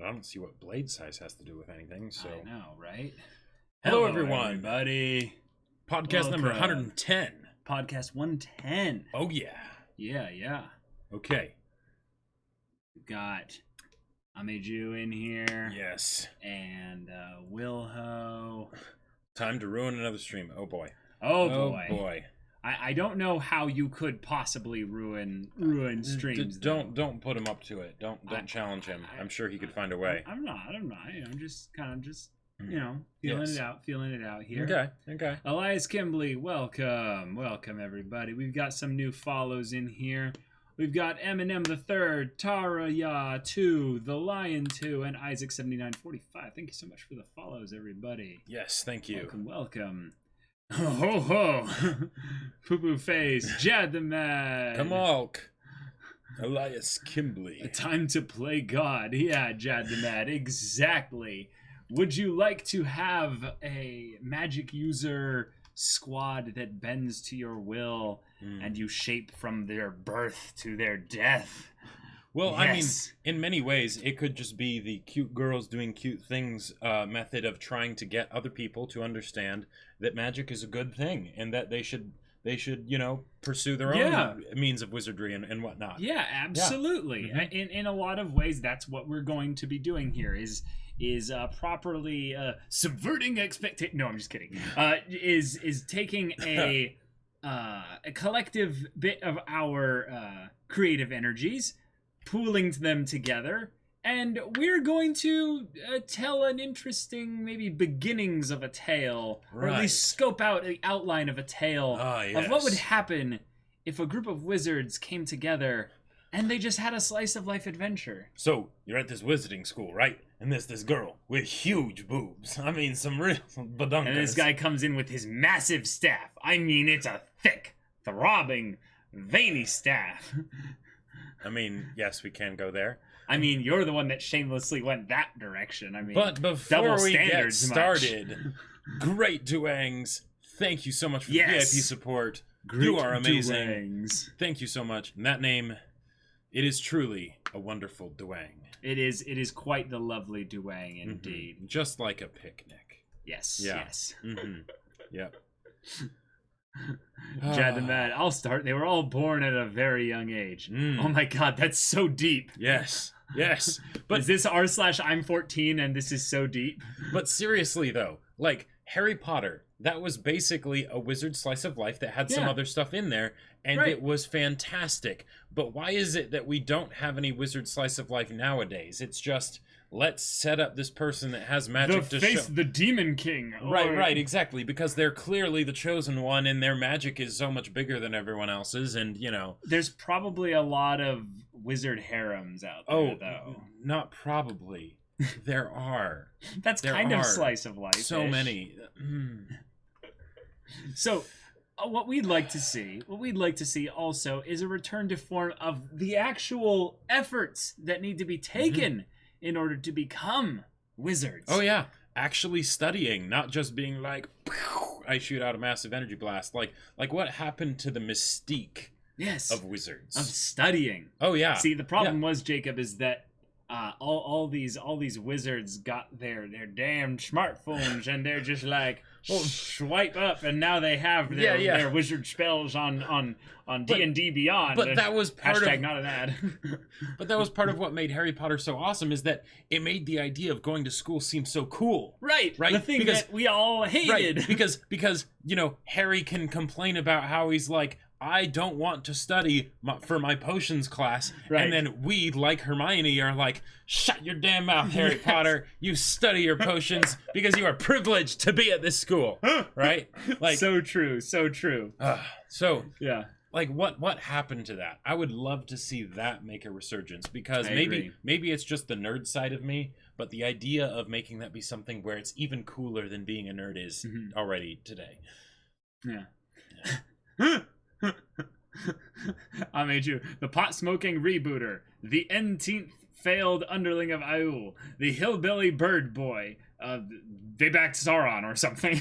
I don't see what blade size has to do with anything. So I know, right? Hello, everyone. everybody. Podcast number Welcome. 110. Podcast 110. Oh yeah. Yeah. Okay. We've got Ameju in here. Yes. And Wilho. Time to ruin another stream. Oh boy. Oh boy. Oh boy. I don't know how you could possibly ruin streams. Don't put him up to it. Don't challenge him. I'm sure he could find a way. I'm not. I'm just kind of feeling it out here. Okay. Elias Kimbley, welcome everybody. We've got some new follows in here. We've got Eminem the Third, Tara Ya 2, The Lion 2, and Isaac 7945. Thank you so much for the follows, everybody. Yes, thank you. Welcome. Ho ho, Poo Poo Face, Jad the Mad. Kamalk. Elias Kimbley. Time to play God. Yeah, Jad the Mad, exactly. Would you like to have a magic user squad that bends to your will and you shape from their birth to their death? Well, Yes. I mean, in many ways, it could just be the cute girls doing cute things method of trying to get other people to understand that magic is a good thing and that they should pursue their own means of wizardry and whatnot. Yeah, absolutely. Yeah. Mm-hmm. In a lot of ways, that's what we're going to be doing here. Is properly subverting expectation. No, I'm just kidding. Is taking a collective bit of our creative energies, pooling them together, and we're going to tell an interesting, maybe beginnings of a tale, or at least scope out the outline of a tale of what would happen if a group of wizards came together and they just had a slice of life adventure. So, you're at this wizarding school, right? And there's this girl with huge boobs. I mean, some real badunkas. And this guy comes in with his massive staff. I mean, it's a thick, throbbing, veiny staff. I mean, yes, we can go there. I mean, you're the one that shamelessly went that direction. I mean, But before double we get standards started, great Duangs, thank you so much for the VIP support. You are amazing. Duangs. Thank you so much. And that name, it is truly a wonderful Duang. It is quite the lovely Duang indeed. Mm-hmm. Just like a picnic. Yes. Mm-hmm. Yep. Jad the Mad, I'll start. They were all born at a very young age. Oh my god, that's so deep. Yes. But is this r/I'm 14 and this is so deep? But seriously though, like Harry Potter, that was basically a wizard slice of life that had some other stuff in there, and it was fantastic. But why is it that we don't have any wizard slice of life nowadays? It's just, let's set up this person that has magic to show. The Demon King. Right, exactly. Because they're clearly the chosen one, and their magic is so much bigger than everyone else's, and, There's probably a lot of wizard harems out there, though. Not probably. There are. That's kind of slice of life. So many. So, what we'd like to see also is a return to form of the actual efforts that need to be taken in order to become wizards. Oh yeah, actually studying, not just being like, I shoot out a massive energy blast. Like what happened to the mystique of wizards? Of studying. Oh yeah. See, the problem was, Jacob, is that all these wizards got their damn smartphones and they're just like swipe up and now they have their wizard spells on D&D Beyond. But that was part of not an ad. But that was part of what made Harry Potter so awesome, is that it made the idea of going to school seem so cool. Right. The thing that we all hated. Right. Because Harry can complain about how he's like, I don't want to study for my potions class. Right. And then we, like Hermione, are like, shut your damn mouth, Harry Potter. You study your potions because you are privileged to be at this school. Right? Like, so true. Yeah. Like, what happened to that? I would love to see that make a resurgence, because I maybe agree. it's just the nerd side of me, but the idea of making that be something where it's even cooler than being a nerd is already today. Yeah. I made you the pot smoking rebooter, the 18th failed underling of Aul, the hillbilly bird boy. They backed Sauron or something.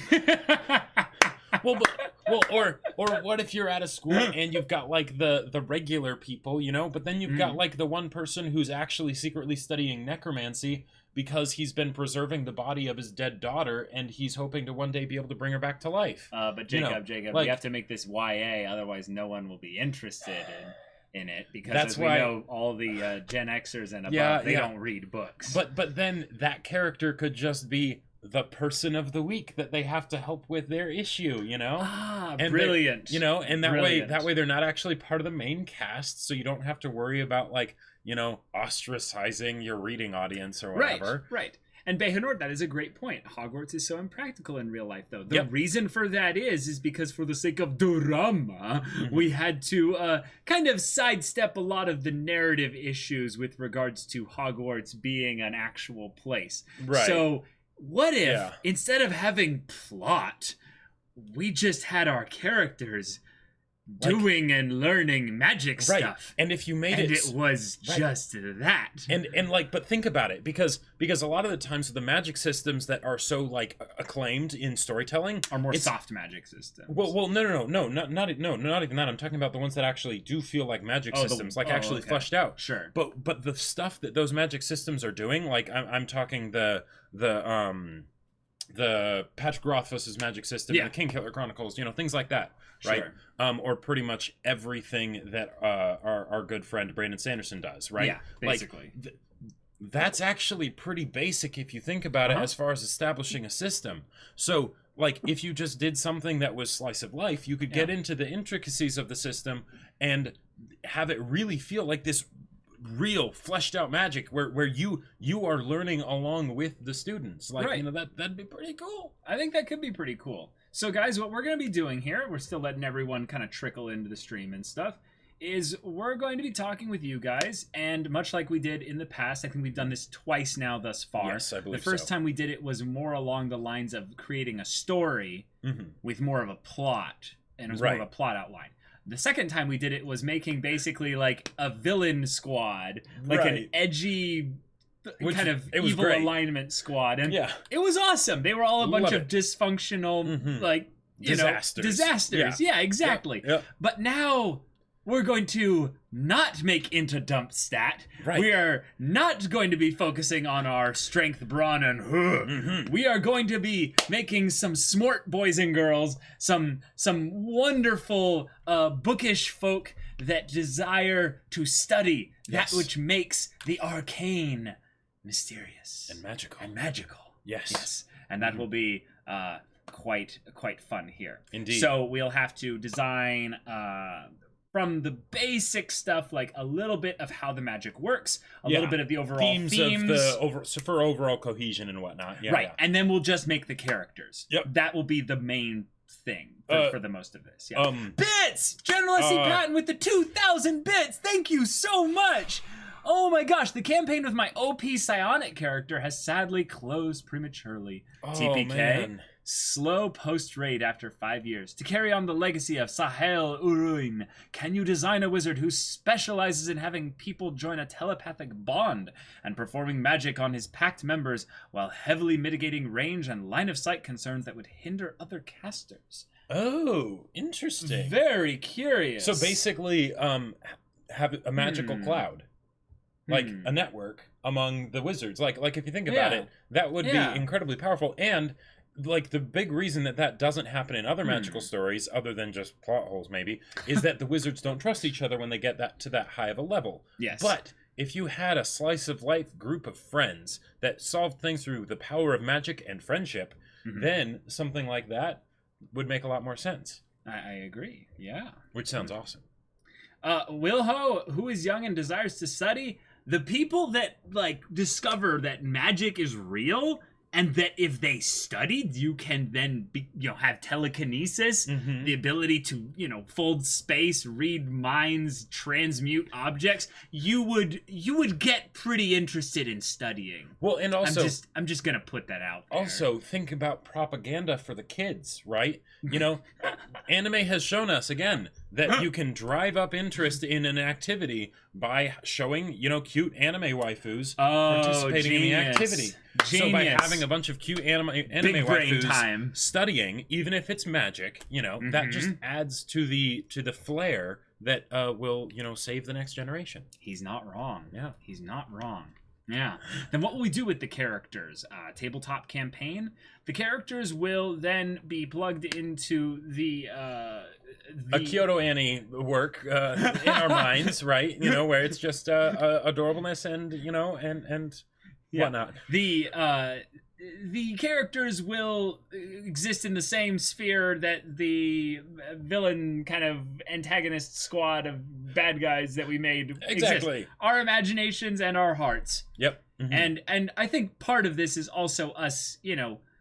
or what if you're at a school and you've got like the regular people, you know, but then you've got like the one person who's actually secretly studying necromancy because he's been preserving the body of his dead daughter and he's hoping to one day be able to bring her back to life. But Jacob, like, we have to make this YA, otherwise no one will be interested in it, because that's why we know all the Gen Xers and above, they don't read books. But then that character could just be the person of the week that they have to help with their issue, you know? And brilliant. You know, and that way they're not actually part of the main cast, so you don't have to worry about, like, you know, ostracizing your reading audience or whatever. Right. And Behanord, that is a great point. Hogwarts is so impractical in real life, though. The reason for that is because for the sake of drama, we had to kind of sidestep a lot of the narrative issues with regards to Hogwarts being an actual place. Right. So what if, instead of having plot, we just had our characters doing and learning magic stuff, and if you made it was just that, and like, but think about it, because a lot of the times the magic systems that are so like acclaimed in storytelling are more soft magic systems. Well, no, not even that. I'm talking about the ones that actually do feel like magic systems, actually fleshed out. Sure. But the stuff that those magic systems are doing, like I'm talking the Patrick Rothfuss's magic system, the Kingkiller Chronicles, you know, things like that, right? Sure. Or pretty much everything that our good friend Brandon Sanderson does, right? Yeah, basically. Like, that's actually pretty basic if you think about it, as far as establishing a system. So, like, if you just did something that was slice of life, you could get into the intricacies of the system and have it really feel like this real fleshed out magic where you are learning along with the students, like, you know, that'd be pretty cool. I think that could be pretty cool. So guys, what we're going to be doing here, we're still letting everyone kind of trickle into the stream and stuff, is we're going to be talking with you guys, and much like we did in the past, I think we've done this twice now thus far. Yes, I believe the first time we did it was more along the lines of creating a story with more of a plot, and it was more of a plot outline. The second time we did it was making basically like a villain squad, like an edgy kind of evil alignment squad, and it was awesome. They were all a bunch of dysfunctional, like, you know, disasters. Yeah, exactly. But now we're going to not make into dump stat. We are not going to be focusing on our strength, brawn, and we are going to be making some smart boys and girls, some wonderful bookish folk that desire to study that which makes the arcane mysterious and magical. Yes. And that will be quite fun here. Indeed. So we'll have to design from the basic stuff, like a little bit of how the magic works, a little bit of the overall themes of the for overall cohesion and whatnot. And then we'll just make the characters. That will be the main thing for the most of this. Bits! General S.C. Patton with the 2,000 bits! Thank you so much! Oh my gosh, the campaign with my OP psionic character has sadly closed prematurely. TPK. Man. Slow post-raid after 5 years. To carry on the legacy of Sahel Uruin, can you design a wizard who specializes in having people join a telepathic bond and performing magic on his pact members while heavily mitigating range and line of sight concerns that would hinder other casters? Oh, interesting. Very curious. So basically, have a magical cloud. Like a network among the wizards. Like if you think about it, that would be incredibly powerful. And like the big reason that doesn't happen in other magical stories, other than just plot holes maybe, is that the wizards don't trust each other when they get to that high of a level. Yes. But if you had a slice of life group of friends that solved things through the power of magic and friendship, then something like that would make a lot more sense. I agree. Yeah. Which sounds awesome. Wilho, who is young and desires to study, the people that like discover that magic is real and that if they studied, you can then have telekinesis, the ability to, fold space, read minds, transmute objects, you would get pretty interested in studying. Well, and also I'm just gonna put that out there. Also, think about propaganda for the kids, right? Anime has shown us again that you can drive up interest in an activity by showing, cute anime waifus participating in the activity. Genius. So by having a bunch of cute anime Big brain waifus time. studying, even if it's magic, that just adds to the flair that will, save the next generation. He's not wrong. Yeah. He's not wrong. Yeah. Then what will we do with the characters? Tabletop campaign. The characters will then be plugged into the a Kyoto Annie work in our minds, right? Where it's just adorableness and and whatnot. The characters will exist in the same sphere that the villain kind of antagonist squad of bad guys that we made exactly exist. Our imaginations and our hearts. Yep. And I think part of this is also us,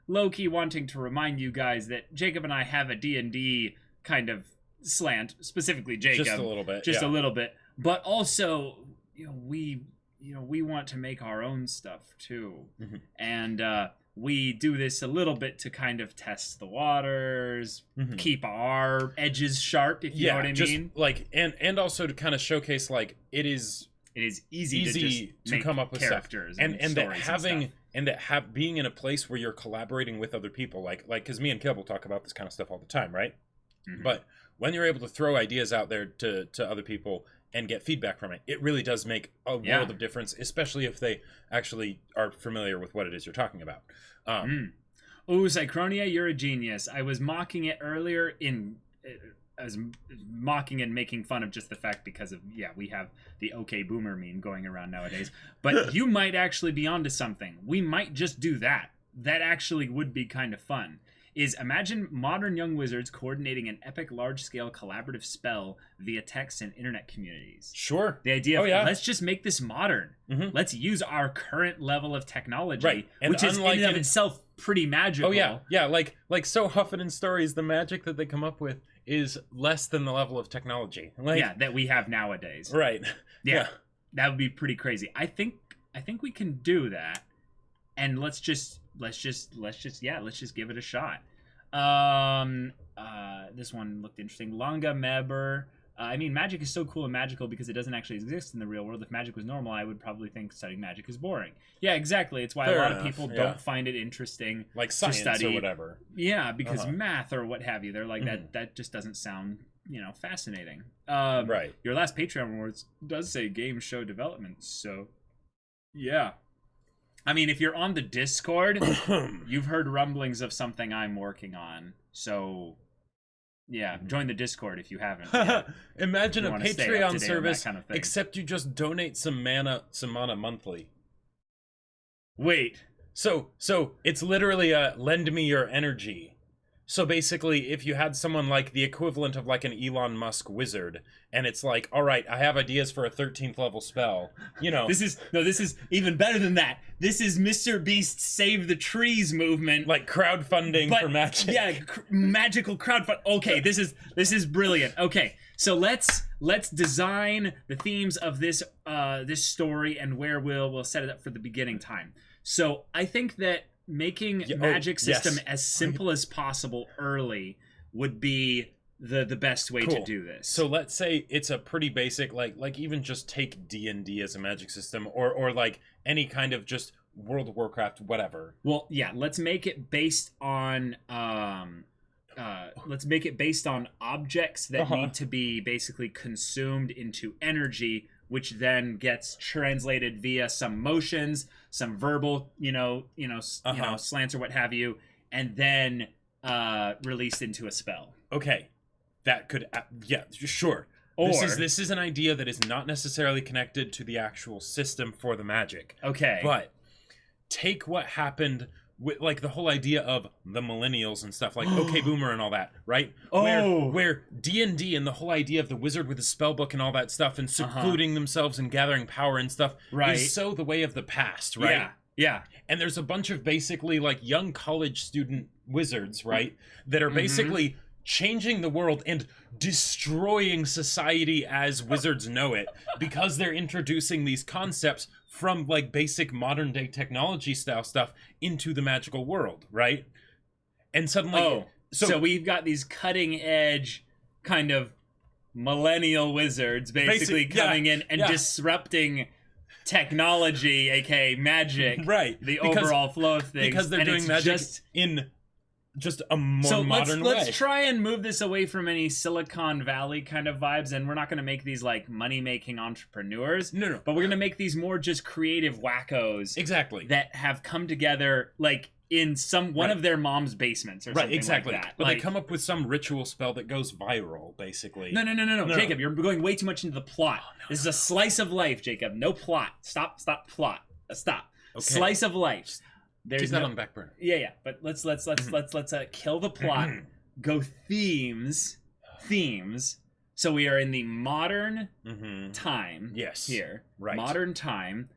low-key wanting to remind you guys that Jacob and I have a D&D kind of slant, specifically Jacob. Just a little bit. A little bit. But also, we want to make our own stuff too. And we do this a little bit to kind of test the waters, keep our edges sharp, if you know what I mean. Like, and also to kind of showcase, like, it is easy to come up with characters stuff. And that having being in a place where you're collaborating with other people, like because me and Kib will talk about this kind of stuff all the time, right? But when you're able to throw ideas out there to other people and get feedback from it, it really does make a world of difference, especially if they actually are familiar with what it is you're talking about. Oh, Psychronia, you're a genius. I was mocking it earlier I was mocking and making fun of just the fact because of, we have the OK Boomer meme going around nowadays. But you might actually be onto something. We might just do that. That actually would be kind of fun. Imagine modern young wizards coordinating an epic large-scale collaborative spell via text and internet communities. Sure. The idea of, let's just make this modern. Let's use our current level of technology, which is in and of itself pretty magical. Oh, yeah. Like so Huffington Stories, the magic that they come up with is less than the level of technology. That we have nowadays. Right. Yeah. That would be pretty crazy. I think we can do that. And let's just give it a shot. This one looked interesting. Longa Meber. Magic is so cool and magical because it doesn't actually exist in the real world. If magic was normal, I would probably think studying magic is boring. Yeah, exactly. It's why a lot of people don't find it interesting, like science to study or whatever. Yeah, because math or what have you, they're like that just doesn't sound fascinating. Right. Your last Patreon rewards does say game show development, so yeah. If you're on the Discord, you've heard rumblings of something I'm working on. So, join the Discord if you haven't. Imagine a Patreon service, kind of except you just donate some mana monthly. Wait. So it's literally a lend me your energy. So basically, if you had someone like the equivalent of like an Elon Musk wizard, and it's like, all right, I have ideas for a 13th level spell, This is even better than that. This is Mr. Beast's Save the Trees movement. Like crowdfunding for magic. Yeah, magical crowdfund. Okay, this is brilliant. Okay, so let's design the themes of this story and where we'll set it up for the beginning time. So I think that making magic system as simple as possible early would be the best way to do this. So let's say it's a pretty basic, like even just take D&D as a magic system, or like any kind of just World of Warcraft, whatever. Well, yeah, let's make it based on objects that need to be basically consumed into energy, which then gets translated via some motions, some verbal, slants or what have you, and then released into a spell. Okay, that could, sure. Or this is an idea that is not necessarily connected to the actual system for the magic. Okay, but take what happened with like the whole idea of the millennials and stuff, like OK Boomer and all that, right? Where D&D and the whole idea of the wizard with the spell book and all that stuff and secluding themselves and gathering power and stuff is so the way of the past, right? Yeah. And there's a bunch of basically like young college student wizards, right? That are basically changing the world and destroying society as wizards know it because they're introducing these concepts from like basic modern day technology style stuff into the magical world, right? And suddenly so we've got these cutting edge kind of millennial wizards basically coming in and disrupting technology, aka magic, right? The overall flow of things, because they're doing magic in just a more modern way. Let's try and move this away from any Silicon Valley kind of vibes, and we're not going to make these like money-making entrepreneurs. No. But we're going to make these more just creative wackos. Exactly. That have come together like in one of their mom's basements or something like that. But they come up with some ritual spell that goes viral, basically. No. Jacob, you're going way too much into the plot. Oh, no, this is a slice of life, Jacob. No plot. Stop plot. Stop. Okay. Slice of life. There's keep that on the back burner. Yeah. But let's kill the plot. Go themes. So we are in the modern time. Yes. Here. Right. Modern time.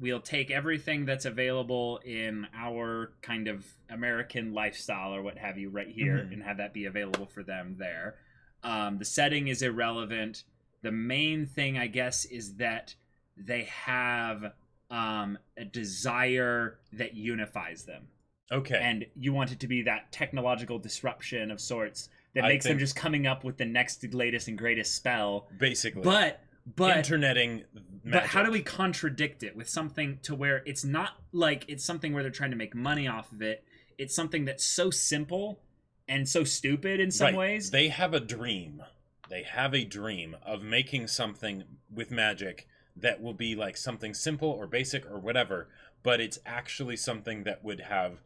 We'll take everything that's available in our kind of American lifestyle or what have you right here and have that be available for them there. The setting is irrelevant. The main thing, I guess, is that they have a desire that unifies them. Okay. And you want it to be that technological disruption of sorts that makes them just coming up with the next latest and greatest spell. Basically. But interneting magic. But how do we contradict it with something to where it's not like it's something where they're trying to make money off of it? It's something that's so simple and so stupid in some ways. They have a dream. They have a dream of making something with magic that will be like something simple or basic or whatever, but it's actually something that would have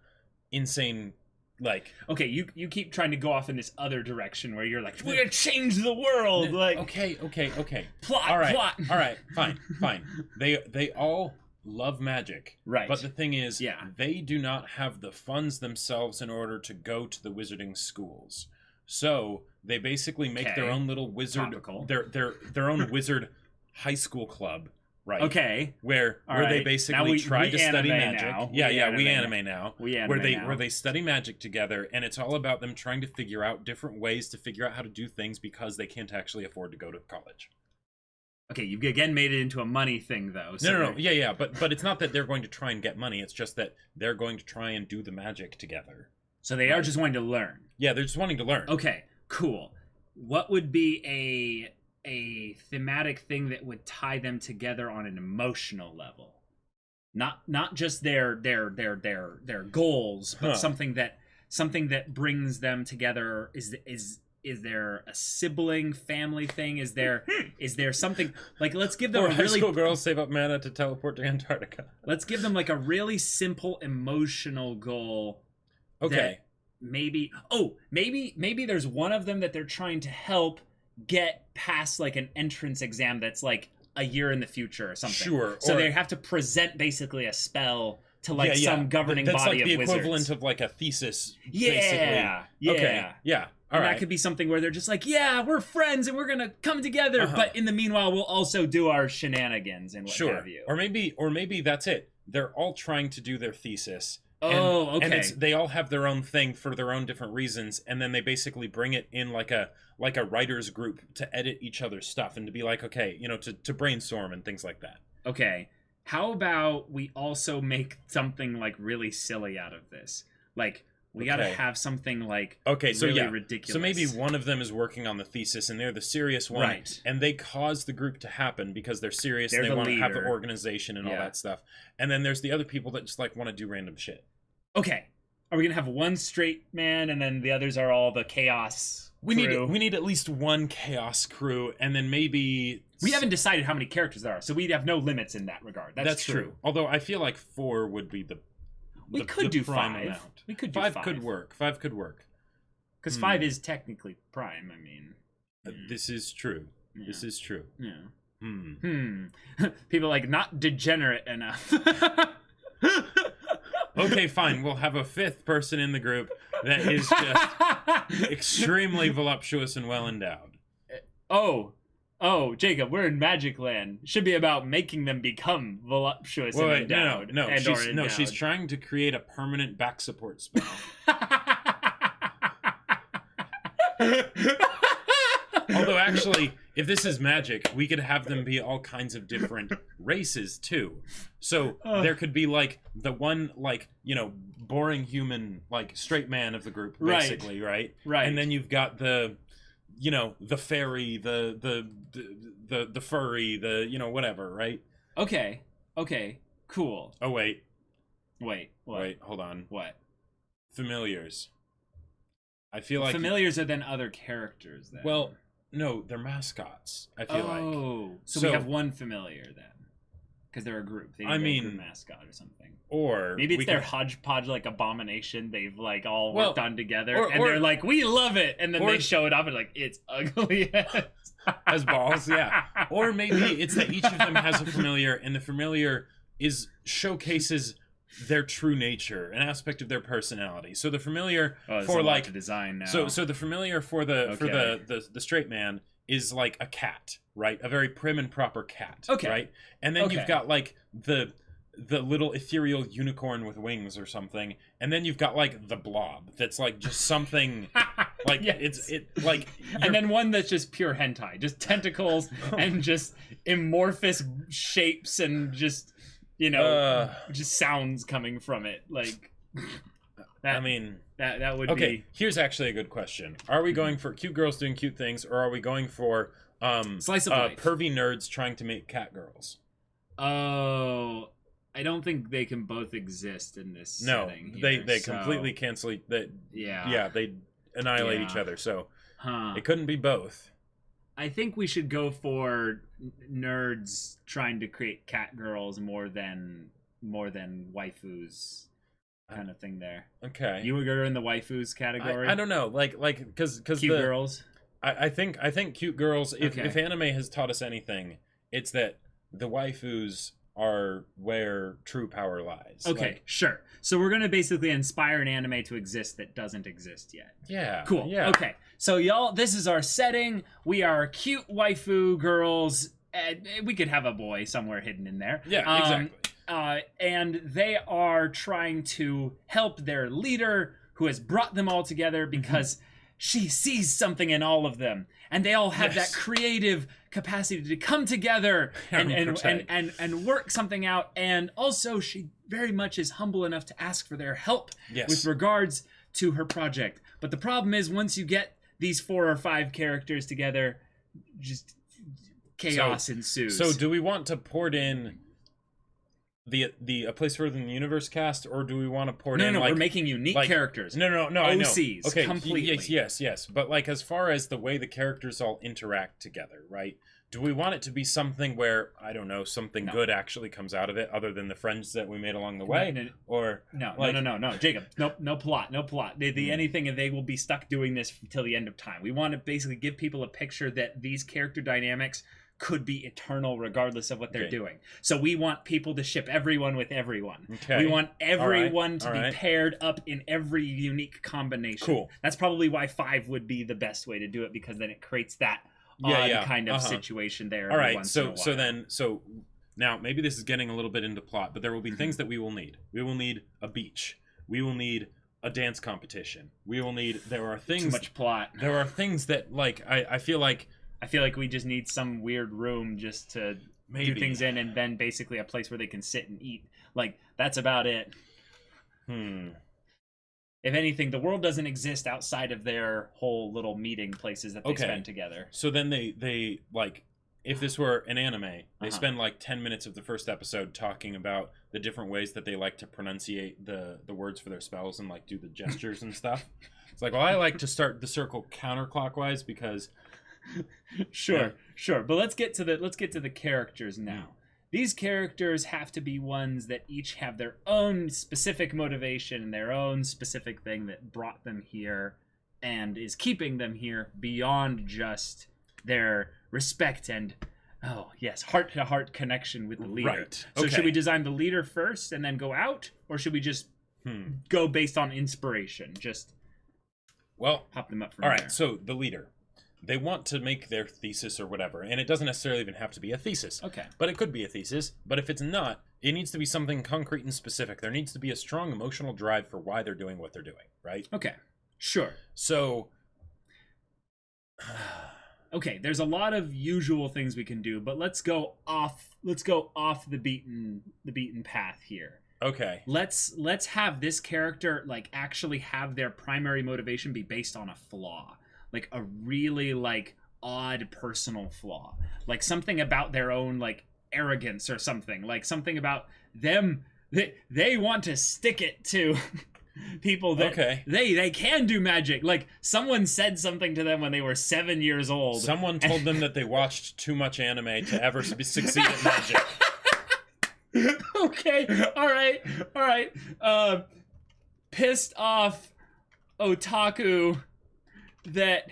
insane, like... Okay, you keep trying to go off in this other direction where you're like, we're gonna change the world! Like, Okay. Plot, all right, plot! Alright, fine. They all love magic. Right. But the thing is, they do not have the funds themselves in order to go to the wizarding schools. So they basically make their own little wizard... Their own wizard high school club, right? Okay. Where they basically try to study magic. Now. We anime now. Where they study magic together, and it's all about them trying to figure out different ways to figure out how to do things because they can't actually afford to go to college. Okay, you've again made it into a money thing, though. So no. Yeah, but it's not that they're going to try and get money. It's just that they're going to try and do the magic together. So they are just wanting to learn. Yeah, they're just wanting to learn. Okay, cool. What would be a thematic thing that would tie them together on an emotional level? Not just their goals, but something that brings them together. Is there a sibling family thing? Is there something like, let's give them high school girls save up mana to teleport to Antarctica. Let's give them like a really simple emotional goal. Okay. Maybe there's one of them that they're trying to help get past like an entrance exam that's like a year in the future or something. Sure. So they have to present basically a spell to like some governing that's body like of the wizards. Equivalent of like a thesis. Yeah. Basically. Okay. Yeah. All right. That could be something where they're just like, yeah, we're friends and we're gonna come together, but in the meanwhile, we'll also do our shenanigans and what have you. Or maybe that's it. They're all trying to do their thesis. Okay. And they all have their own thing for their own different reasons, and then they basically bring it in like a writers group to edit each other's stuff and to be like, okay, to brainstorm and things like that. Okay. How about we also make something like really silly out of this? Like we gotta have something like really ridiculous. So maybe one of them is working on the thesis and they're the serious one, right? And they cause the group to happen because they're serious and they want to have the organization and all that stuff. And then there's the other people that just like want to do random shit. Okay, are we gonna have one straight man and then the others are all the chaos? We need at least one chaos crew, and then maybe we haven't decided how many characters there are, so we have no limits in that regard. That's true. Although I feel like 4 would be we could do prime 5. amount. We could do 5 could work. 5 could work. Because 5 is technically prime. I mean, this is true. Yeah. This is true. Yeah. People like not degenerate enough. Okay, fine. We'll have a 5th person in the group that is just extremely voluptuous and well endowed. Oh, Jacob, we're in Magic Land. Should be about making them become voluptuous and endowed. No, she's trying to create a permanent back support spell. Although, actually, if this is magic, we could have them be all kinds of different races, too. So, there could be, like, the one, like, boring human, like, straight man of the group, basically, right? Right. And then you've got the you know, the fairy, the furry, the, you know, whatever, right? Okay. Okay. Cool. Oh wait, What? hold on. What? Familiars. I feel like familiars are then other characters then. Well, no, they're mascots. I feel like. Oh, so we have one familiar then, because they're a group. They need a group mascot or something. Or maybe it's their hodgepodge like abomination. They've like all worked on together, and they're like, we love it, and then they show it up and like it's ugly as balls. Yeah. Or maybe it's that each of them has a familiar, and the familiar showcases their true nature, an aspect of their personality. So the familiar for like the design now. So the familiar for the straight man is like a cat, right? A very prim and proper cat, right? And then you've got like the little ethereal unicorn with wings or something, and then you've got like the blob that's like just something like and then one that's just pure hentai, just tentacles and just amorphous shapes and just, you know, just sounds coming from it. Like that, I mean, that would be. Here's actually a good question: are we going for cute girls doing cute things, or are we going for slice of life, pervy nerds trying to make cat girls? Oh, I don't think they can both exist in this setting here, they completely cancel that. Yeah, they annihilate each other. So it couldn't be both. I think we should go for nerds trying to create cat girls more than waifus, kind of thing. There. Okay. You would go in the waifus category. I don't know, like because cute girls. I think cute girls. If anime has taught us anything, it's that the waifus are where true power lies. Okay, sure. So we're going to basically inspire an anime to exist that doesn't exist yet. Yeah. Cool. Yeah. Okay. So y'all, this is our setting. We are cute waifu girls. We could have a boy somewhere hidden in there. Yeah, exactly. And they are trying to help their leader, who has brought them all together because she sees something in all of them, and they all have that creative capacity to come together and work something out. And also, she very much is humble enough to ask for their help with regards to her project. But the problem is, once you get these 4 or 5 characters together, just chaos ensues. So, do we want to port in the A Place Further in the Universe cast, or do we want to port in? No, we're making unique characters. No, OCs, I know. Okay, completely. Yes. But like, as far as the way the characters all interact together, right? Do we want it to be something where, I don't know, something good actually comes out of it, other than the friends that we made along the way? No, Jacob. Nope, no plot. Anything, and they will be stuck doing this until the end of time. We want to basically give people a picture that these character dynamics could be eternal regardless of what they're doing. So we want people to ship everyone with everyone. We want everyone to be paired up in every unique combination. Cool. That's probably why 5 would be the best way to do it, because then it creates that odd kind of situation there. All right. So now maybe this is getting a little bit into plot, but there will be things that we will need. We will need a beach. We will need a dance competition. We will need. There are things. Too much plot. There are things that like I feel like we just need some weird room just to do things in, and then basically a place where they can sit and eat. Like, that's about it. If anything, the world doesn't exist outside of their whole little meeting places that they spend together. So then they like, if this were an anime, they spend like 10 minutes of the first episode talking about the different ways that they like to pronunciate the words for their spells and like do the gestures and stuff. It's like, well, I like to start the circle counterclockwise because... Sure. But let's get to the characters now. These characters have to be ones that each have their own specific motivation and their own specific thing that brought them here and is keeping them here beyond just their respect and heart-to-heart connection with the leader. Right. So should we design the leader first and then go out, or should we just go based on inspiration? Just hop them up from there. All right. So the leader. They want to make their thesis or whatever, and it doesn't necessarily even have to be a thesis. Okay. But it could be a thesis. But if it's not, it needs to be something concrete and specific. There needs to be a strong emotional drive for why they're doing what they're doing, right? Okay. Sure. So... okay, there's a lot of usual things we can do, but let's go off the beaten path here. Okay. Let's have this character like actually have their primary motivation be based on a flaw. like a really like odd personal flaw, like something about their own like arrogance or something, like something about them they want to stick it to people that they can do magic. Like someone said something to them when they were 7 years old. Someone told them that they watched too much anime to ever succeed at magic. Okay, all right. Pissed off otaku that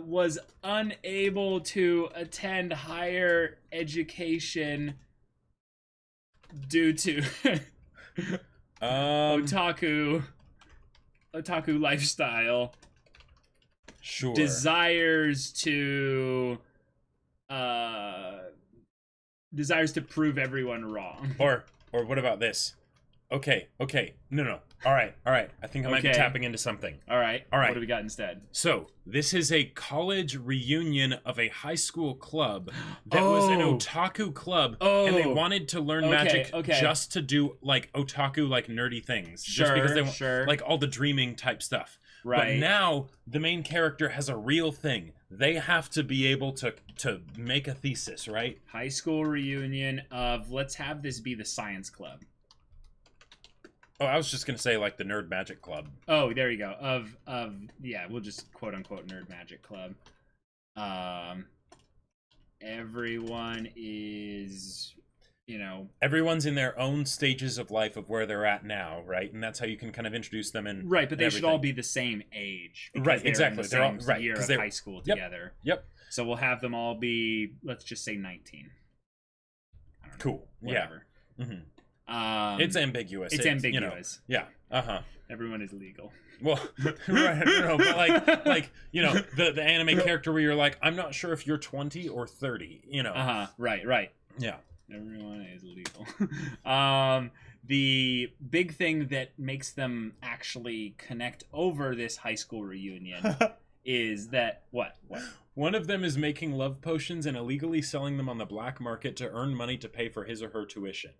was unable to attend higher education due to otaku lifestyle. Sure. Desires to prove everyone wrong. Or what about this? Okay. No. All right. I think I might be tapping into something. All right. What do we got instead? So, this is a college reunion of a high school club that was an otaku club, and they wanted to learn magic just to do, like, otaku, like, nerdy things. Just because they want, like, all the dreaming type stuff. Right. But now, the main character has a real thing. They have to be able to make a thesis, right? High school reunion of, let's have this be the science club. Oh, I was just gonna say like the Nerd Magic Club. Oh, there you go. Of yeah, we'll just quote unquote Nerd Magic Club. Everyone is, everyone's in their own stages of life of where they're at now, right? And that's how you can kind of introduce them in. Right, but they should all be the same age. Right, exactly. They're all right year of high school together. Yep. So we'll have them all be, let's just say 19. I don't know, cool. Whatever. Yeah. Mm-hmm. It's ambiguous. It's ambiguous. Yeah. Everyone is legal. Well, right, no, but like the anime character where you're like, I'm not sure if you're 20 or 30. Right. Yeah. Everyone is legal. The big thing that makes them actually connect over this high school reunion is that what? One of them is making love potions and illegally selling them on the black market to earn money to pay for his or her tuition.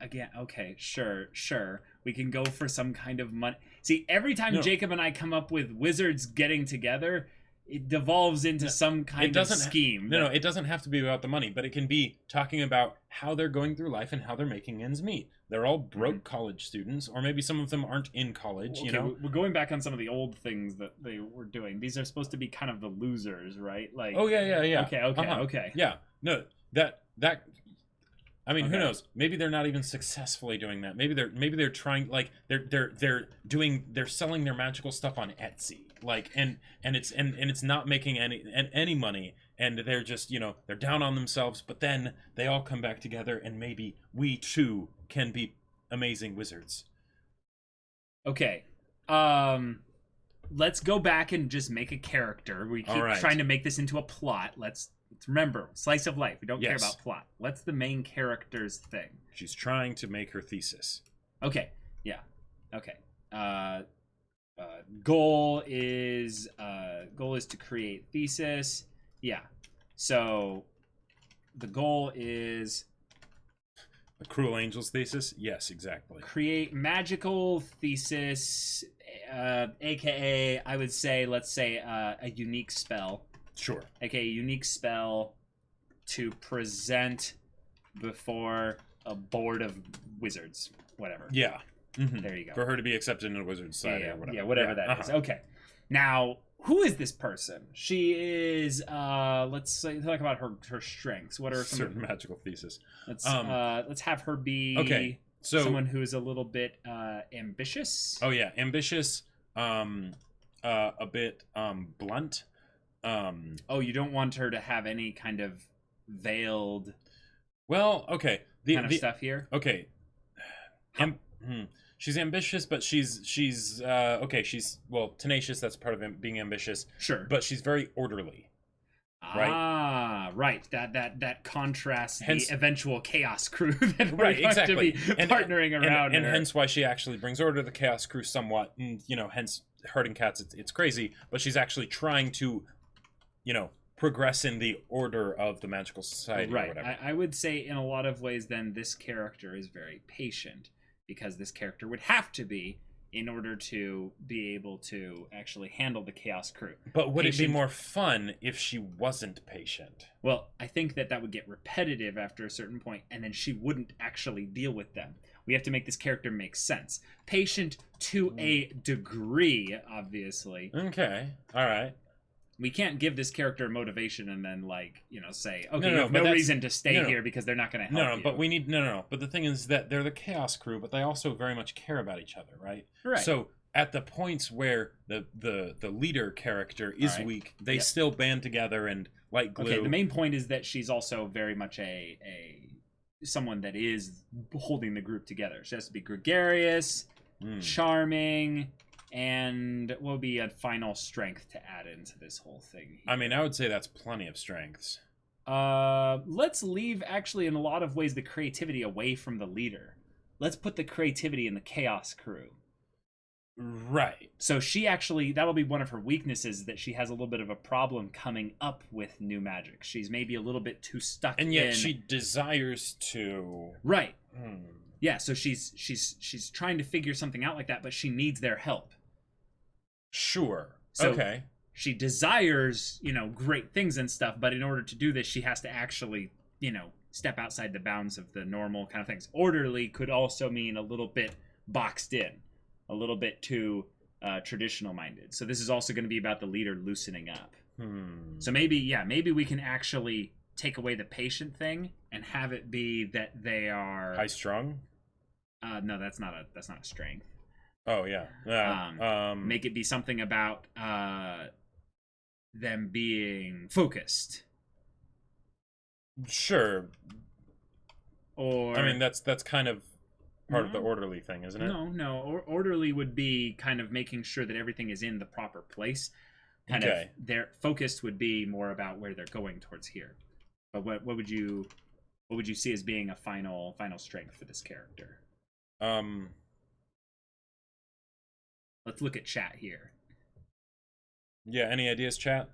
Again, okay, sure. We can go for some kind of money. See, every time Jacob and I come up with wizards getting together, it devolves into some kind of scheme. No, it doesn't have to be about the money, but it can be talking about how they're going through life and how they're making ends meet. They're all broke college students, or maybe some of them aren't in college, We're going back on some of the old things that they were doing. These are supposed to be kind of the losers, right? Like, oh, yeah. Okay. Yeah, no, that... I mean, who knows? Maybe they're not even successfully doing that. Maybe they're trying, like they're selling their magical stuff on Etsy, like and it's not making any money, and they're just they're down on themselves. But then they all come back together, and maybe we too can be amazing wizards. Okay, let's go back and just make a character. We keep trying to make this into a plot. Let's remember, slice of life. We don't care about plot. What's the main character's thing? She's trying to make her thesis. Okay. Yeah. Okay. Goal is to create thesis. Yeah. So the goal is a Cruel Angel's thesis. Yes, exactly. Create magical thesis, aka I would say, let's say a unique spell. Sure. Okay, a unique spell to present before a board of wizards. Whatever. Yeah. Mm-hmm. There you go. For her to be accepted in a wizard society or whatever. Yeah, whatever that is. Okay. Now, who is this person? She is, let's talk about her strengths. What are some... Certain magical thesis. Let's have her be someone who is a little bit ambitious. Oh, yeah. Ambitious, a bit blunt. You don't want her to have any kind of veiled okay, kind of stuff here. Okay, she's ambitious, but she's tenacious. That's part of being ambitious. Sure, but she's very orderly. Right. That contrasts the eventual chaos crew that we're going to be partnering around, and hence why she actually brings order to the chaos crew somewhat. And hence herding cats. It's crazy, but she's actually trying to progress in the order of the magical society. Right. Or whatever. I would say in a lot of ways then this character is very patient, because this character would have to be in order to be able to actually handle the Chaos Crew. But would it be more fun if she wasn't patient? Well, I think that would get repetitive after a certain point, and then she wouldn't actually deal with them. We have to make this character make sense. Patient to a degree, obviously. Okay, all right. We can't give this character motivation and then, like, say, okay, you have no reason to stay here because they're not going to help you. But we need But the thing is that they're the Chaos Crew, but they also very much care about each other, right? Right. So at the points where the leader character is weak, they still band together and like glue. Okay, the main point is that she's also very much a someone that is holding the group together. She has to be gregarious, charming, and what would be a final strength to add into this whole thing here? I mean, I would say that's plenty of strengths. Let's leave, actually, in a lot of ways, the creativity away from the leader. Let's put the creativity in the Chaos Crew. Right. So she actually, that'll be one of her weaknesses, that she has a little bit of a problem coming up with new magic. She's maybe a little bit too stuck in... And yet she desires to... Right. Yeah, so she's trying to figure something out like that, but she needs their help. Sure. So okay. She desires, great things and stuff, but in order to do this, she has to actually, step outside the bounds of the normal kind of things. Orderly could also mean a little bit boxed in, a little bit too traditional minded. So this is also going to be about the leader loosening up. So maybe we can actually take away the patient thing and have it be that they are high strung. No, that's not a strength. Oh yeah. Make it be something about them being focused. Sure. Or I mean, that's kind of part of the orderly thing, isn't it? No. Orderly would be kind of making sure that everything is in the proper place. Their focused would be more about where they're going towards here. But what would you see as being a final strength for this character? Let's look at chat here. Yeah, any ideas, chat?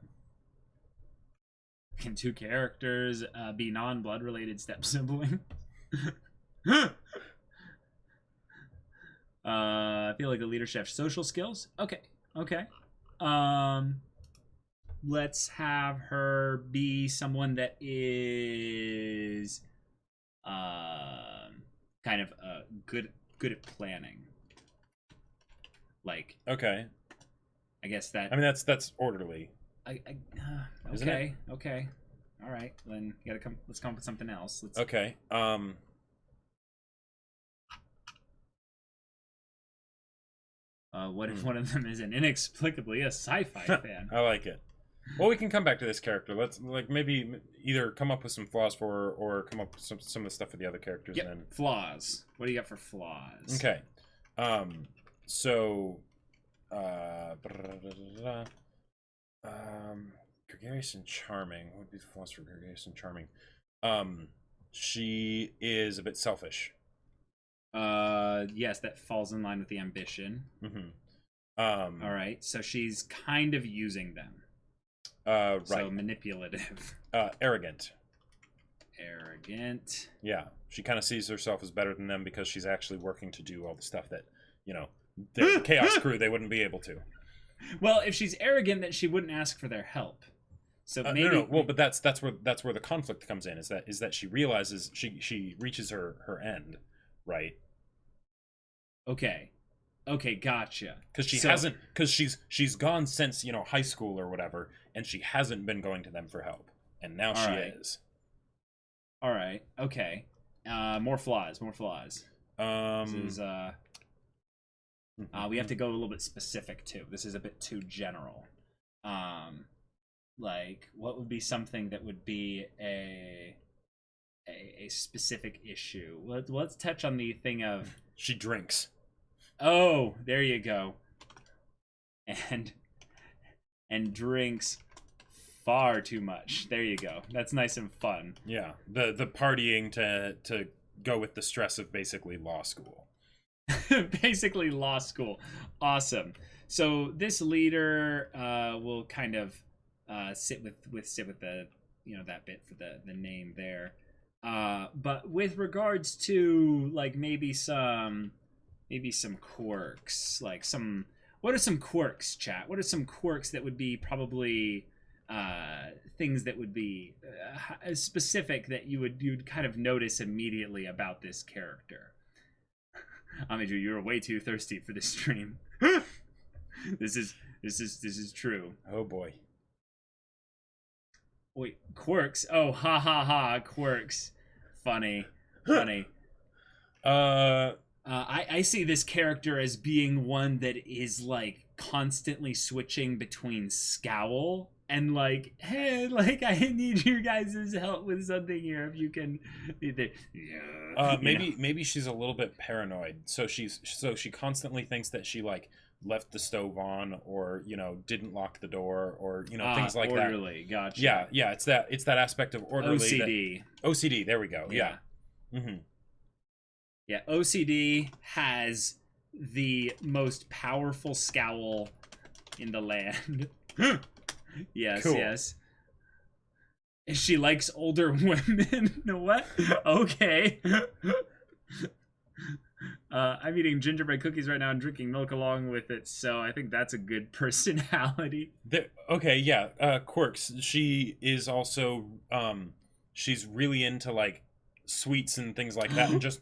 Can two characters be non-blood related step sibling? I feel like the leader chef's social skills. Okay. Let's have her be someone that is kind of good at planning. Like, okay, I guess that. I mean, that's orderly. Isn't it? Okay. All right, then you gotta come. Let's come up with something else. Okay. What if one of them is inexplicably a sci-fi fan? I like it. Well, we can come back to this character. Let's maybe either come up with some flaws for her or come up with some of the stuff for the other characters. Yep. And then... Flaws. What do you got for flaws? Okay. So, gregarious and charming. What would be the flaws for gregarious and charming? She is a bit selfish. Yes, that falls in line with the ambition. All right, so she's kind of using them. Right. So manipulative. Arrogant. Yeah, she kind of sees herself as better than them because she's actually working to do all the stuff that, the Chaos Crew, they wouldn't be able to. Well, if she's arrogant, then she wouldn't ask for their help. So maybe no. Well, but that's where the conflict comes in. Is that she realizes she reaches her end, right? Okay, gotcha. Because she's gone since high school or whatever, and she hasn't been going to them for help, and now she is. All right. Okay. More flaws. This is we have to go a little bit specific too. This is a bit too general. Like, what would be something that would be a specific issue? Let's touch on the thing of she drinks. Oh, there you go. And drinks far too much. There you go. That's nice and fun. Yeah, the partying to go with the stress of basically law school. Basically law school. Awesome. So this leader will kind of sit with the that bit for the name there. But with regards to like maybe some maybe some quirks, like some. What are some quirks, chat? What are some quirks that would be probably things that would be specific that you'd kind of notice immediately about this character? Amidru, you're way too thirsty for this stream. This is true. Oh boy. Wait, quirks? Oh, ha ha ha, quirks. Funny. I see this character as being one that is like constantly switching between scowl and like, hey, like I need your guys' help with something here. If you can, maybe she's a little bit paranoid. So she constantly thinks that she like left the stove on, or didn't lock the door, or things like orderly. that. Gotcha. Yeah. It's that aspect of orderly. OCD. OCD. There we go. Yeah. Mm-hmm. Yeah, OCD has the most powerful scowl in the land. Yes, cool. Yes. And she likes older women. What? Okay. I'm eating gingerbread cookies right now and drinking milk along with it, so I think that's a good personality. Okay, yeah. Quirks. She is also she's really into like sweets and things like that, and just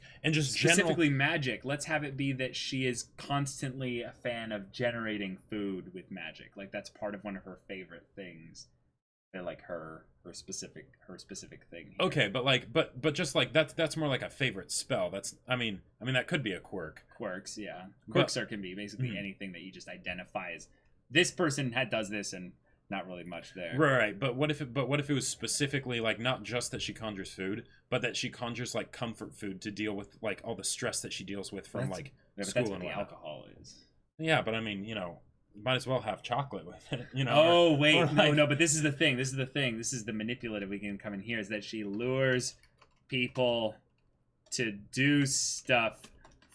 specifically magic. Let's have it be that she is constantly a fan of generating food with magic. Like that's part of one of her favorite things. They're like her specific thing here. Okay, but just like that's more like a favorite spell. That's I mean that could be a quirk. Quirks, yeah. Quirks can be basically anything that you just identify as this person does this and not really much there. Right. But what if it was specifically like not just that she conjures food, but that she conjures like comfort food to deal with like all the stress that she deals with from school that's and what the whatnot. alcohol is. Yeah, but I mean, might as well have chocolate with it, Oh wait, no, but this is the thing. This is the manipulative we can come in here, is that she lures people to do stuff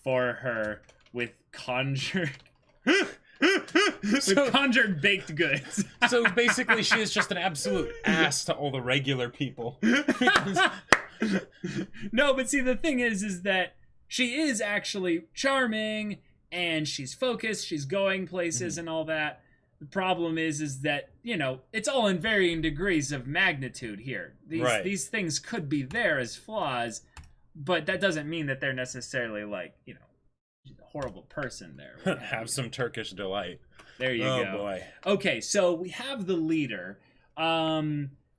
for her with conjured conjured baked goods. So basically she is just an absolute ass to all the regular people. No, but see, the thing is that she is actually charming and she's focused, she's going places and all that. The problem is that, it's all in varying degrees of magnitude here. These things could be there as flaws, but that doesn't mean that they're necessarily like, a horrible person there. Have some Turkish delight. There you go. Oh boy. Okay, so we have the leader.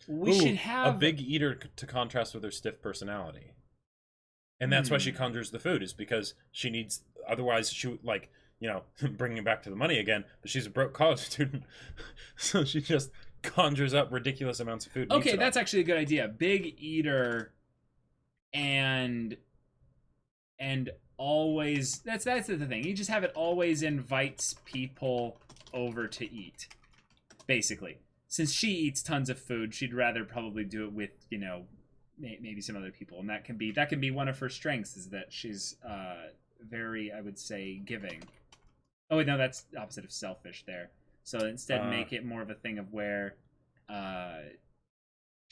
We should have a big eater to contrast with her stiff personality. And that's why she conjures the food, is because she needs, otherwise she would, like, bringing it back to the money again, but she's a broke college student, so she just conjures up ridiculous amounts of food. Okay, that's actually a good idea. Big eater and always, that's the thing. You just have it always invites people over to eat, basically. Since she eats tons of food, she'd rather probably do it with, maybe some other people, and that can be one of her strengths, is that she's very, I would say, giving. Oh wait, no, that's the opposite of selfish there. So instead, make it more of a thing of where that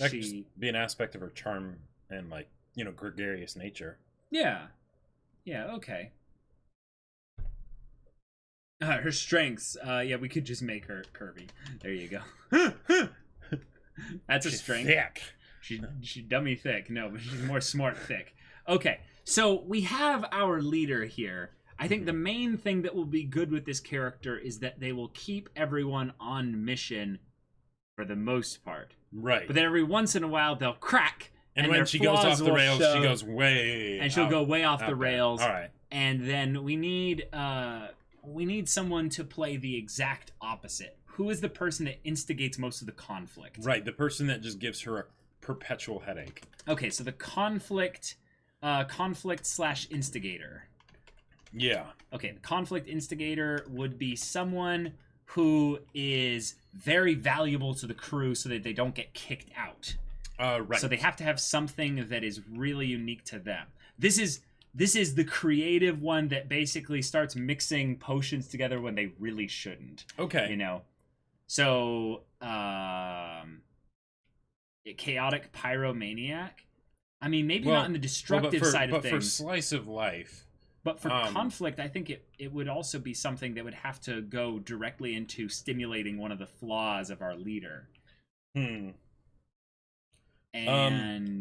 could just be an aspect of her charm and like gregarious nature. Yeah, okay. Her strengths, we could just make her curvy. There you go. That's a strength. Thick. She's dummy thick. No, but she's more smart thick. Okay, so we have our leader here. I think the main thing that will be good with this character is that they will keep everyone on mission for the most part. Right. But then every once in a while they'll crack. And when she goes off the rails, she goes way and she'll go way off the rails. All right. And then we need someone to play the exact opposite. Who is the person that instigates most of the conflict? Right, the person that just gives her a perpetual headache. Okay, so the conflict / instigator. Yeah. Okay, the conflict instigator would be someone who is very valuable to the crew so that they don't get kicked out. Right. So they have to have something that is really unique to them. This is the creative one that basically starts mixing potions together when they really shouldn't. Okay. So chaotic pyromaniac. I mean, maybe not in the destructive side of things. But for slice of life, But for conflict, I think it would also be something that would have to go directly into stimulating one of the flaws of our leader. And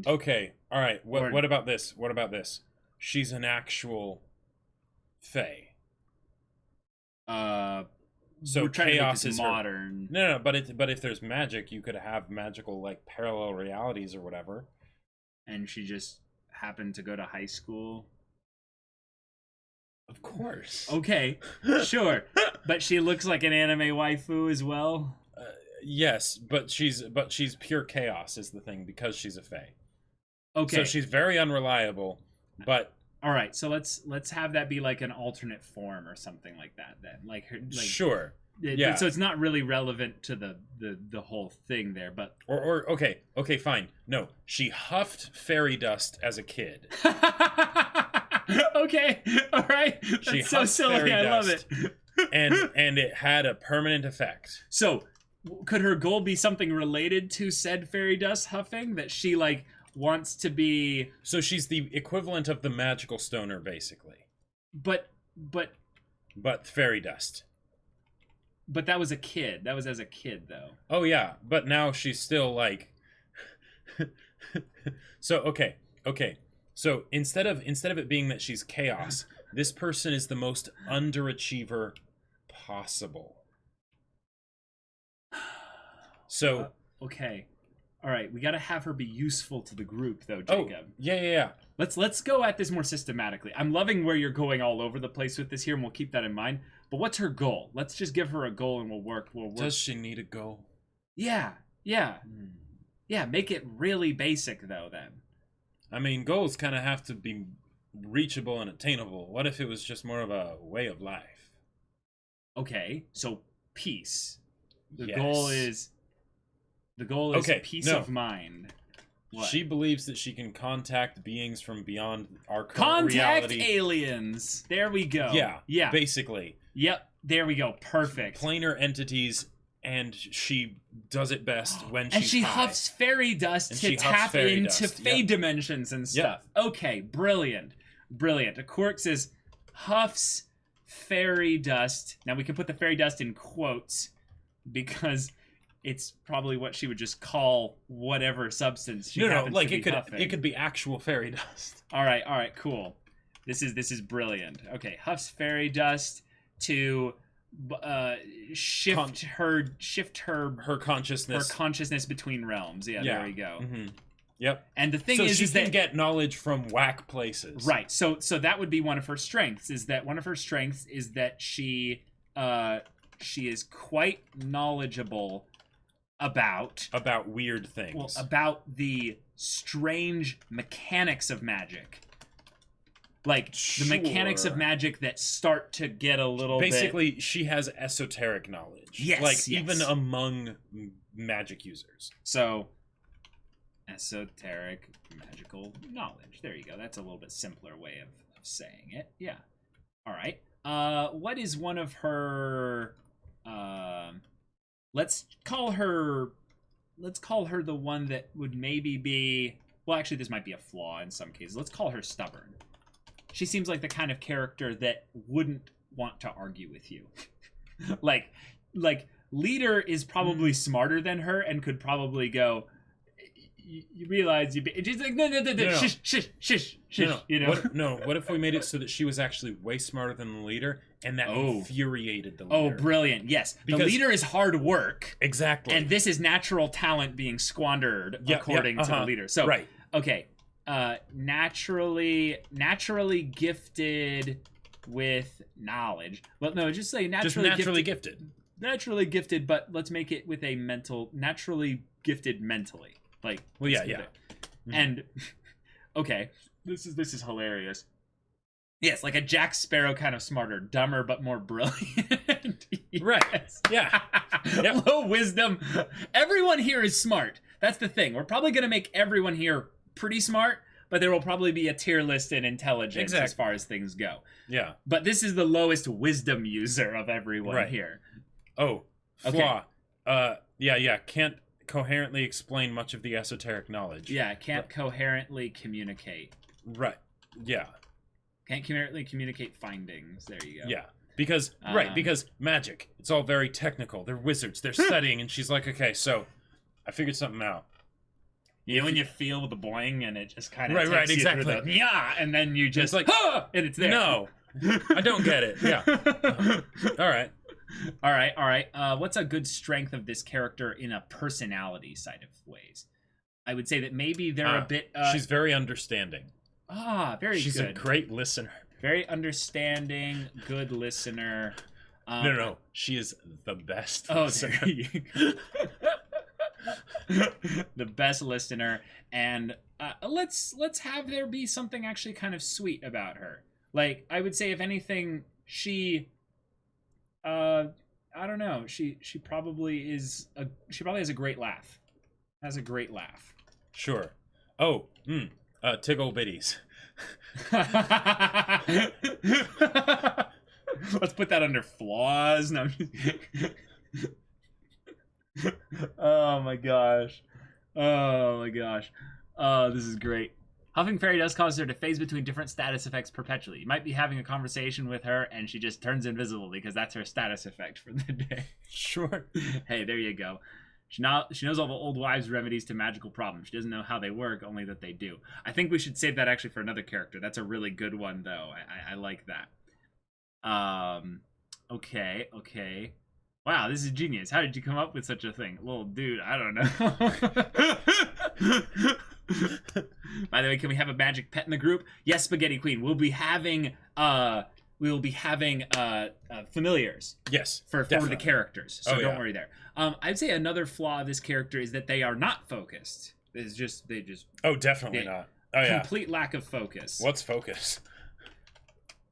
okay, all right. What about this? What about this? She's an actual fae. So we're trying chaos to make this is modern. No, but if there's magic, you could have magical like parallel realities or whatever. And she just happened to go to high school. Of course. Okay, sure, but she looks like an anime waifu as well. Yes, but she's pure chaos is the thing because she's a fae. Okay, so she's very unreliable, but. All right, so let's have that be like an alternate form or something like that. Then, like her, like, sure, yeah. So it's not really relevant to the whole thing there, but or okay, fine. No, she huffed fairy dust as a kid. Okay, all right. That's she so silly. I love it. and it had a permanent effect. So, could her goal be something related to said fairy dust huffing that she like? Wants to be, so she's the equivalent of the magical stoner basically, but fairy dust. But that was a kid, that was as a kid though. Oh yeah, but now she's still like so okay, so instead of it being that she's chaos, this person is the most underachiever possible. So okay, all right, we got to have her be useful to the group, though, Jacob. Oh, yeah. Let's go at this more systematically. I'm loving where you're going all over the place with this here, and we'll keep that in mind. But what's her goal? Let's just give her a goal, and we'll work. Does she need a goal? Yeah. Yeah, make it really basic, though, then. I mean, goals kind of have to be reachable and attainable. What if it was just more of a way of life? Okay, so peace. The goal is peace of mind. What? She believes that she can contact beings from beyond our current reality. Contact aliens. There we go. Yeah. Basically. Yep. There we go. Perfect. Planar entities, and she does it best when she's and she high. Huffs fairy dust to tap into fae dimensions and stuff. Yep. Okay, brilliant. A Quark is huffs fairy dust. Now we can put the fairy dust in quotes because it's probably what she would just call whatever substance she happens to be huffing. It could be actual fairy dust. All right, cool. This is brilliant. Okay, huffs fairy dust to shift her consciousness between realms. Yeah. There we go. Mm-hmm. Yep. And the thing is she can get knowledge from whack places. Right. So that would be one of her strengths. Is that she is quite knowledgeable about weird things. Well, about the strange mechanics of magic. Like the mechanics of magic that start to get a little basically she has esoteric knowledge. Yes. Even among magic users. So esoteric magical knowledge. There you go. That's a little bit simpler way of saying it. Yeah. All right. What is one of her let's call her the one that would maybe be, well, actually this might be a flaw in some cases. Let's call her stubborn. She seems like the kind of character that wouldn't want to argue with you. like leader is probably smarter than her and could probably go, you realize she's like no. Shush. You know? What if we made it so that she was actually way smarter than the leader, and that infuriated the leader? Oh, brilliant! Yes, because the leader is hard work, exactly, and this is natural talent being squandered according to the leader. So, right, okay, naturally gifted with knowledge. Well, no, just say naturally gifted. Naturally gifted, but let's make it with a naturally gifted mentally. Like, well, yeah. Mm-hmm. And okay, this is hilarious. Yes, like a Jack Sparrow kind of smarter, dumber but more brilliant. Yes. Right. Yeah. Yep. Low wisdom. Everyone here is smart. That's the thing. We're probably going to make everyone here pretty smart, but there will probably be a tier list in intelligence as far as things go. Yeah. But this is the lowest wisdom user of everyone here. Oh, flaw. Okay. Yeah. Can't coherently explain much of the esoteric knowledge. Yeah, can't coherently communicate. Right. Yeah. Can't coherently communicate findings. There you go. Yeah. Because because magic, it's all very technical. They're wizards. They're studying, and she's like, okay, so I figured something out. You know when you feel the boing and it just kind of right, exactly. Yeah, and then you just like, ah! And it's there. No, I don't get it. Yeah. All right. What's a good strength of this character in a personality side of ways? I would say that maybe they're a bit. She's very understanding. Very She's good. She's a great listener. Very understanding, good listener. No. She is the best listener. The best listener. And let's have there be something actually kind of sweet about her. Like, I would say, if anything, she... I don't know. She probably has a great laugh. Has a great laugh. Sure. Oh, tickle bitties. Let's put that under flaws. No. Oh my gosh. This is great. Huffing Fairy does cause her to phase between different status effects perpetually. You might be having a conversation with her and she just turns invisible because that's her status effect for the day. Sure. Hey, there you go. She knows all the old wives' remedies to magical problems. She doesn't know how they work, only that they do. I think we should save that actually for another character. That's a really good one, though. I like that. Okay. Wow, this is genius. How did you come up with such a thing? Little dude, I don't know. By the way, can we have a magic pet in the group? Yes, Spaghetti Queen. We'll be having familiars. Yes, for the characters. So don't worry there. I'd say another flaw of this character is that they are not focused. They just definitely not. Oh yeah. Complete lack of focus. What's focus?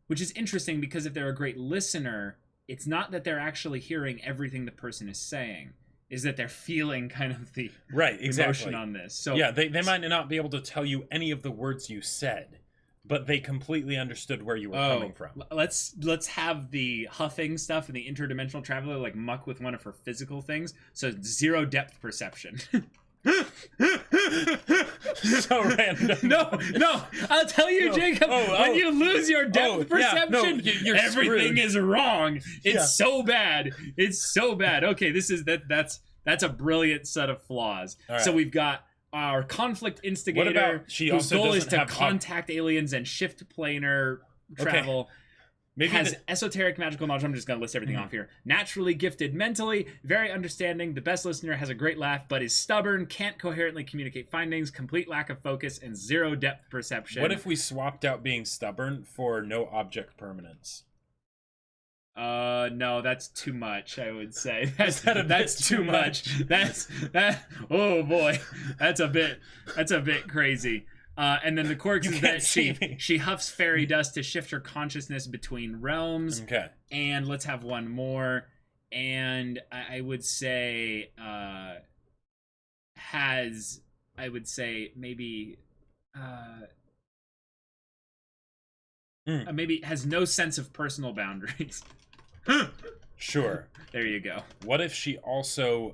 Which is interesting because if they're a great listener, it's not that they're actually hearing everything the person is saying. Is that they're feeling kind of the emotion on this. So yeah, they might not be able to tell you any of the words you said, but they completely understood where you were coming from. Let's have the huffing stuff and the interdimensional traveler like muck with one of her physical things. So 0 depth perception. So random. No. I'll tell you, Jacob. When you lose your depth perception, everything screwed. is wrong. It's so bad. It's so bad. Okay, that's a brilliant set of flaws. Right. So we've got our conflict instigator, what about whose goal is to contact aliens and shift planar travel. Maybe has esoteric magical knowledge. I'm just going to list everything off here. Naturally gifted mentally, very understanding, the best listener, has a great laugh, but is stubborn, can't coherently communicate findings, complete lack of focus, and 0 depth perception. What if we swapped out being stubborn for no object permanence? No, that's too much, I would say. That's too much. Oh boy. That's a bit crazy. And then the quirks is that she huffs fairy dust to shift her consciousness between realms. Okay. And let's have one more. And I would say maybe has no sense of personal boundaries. Sure. There you go. What if she also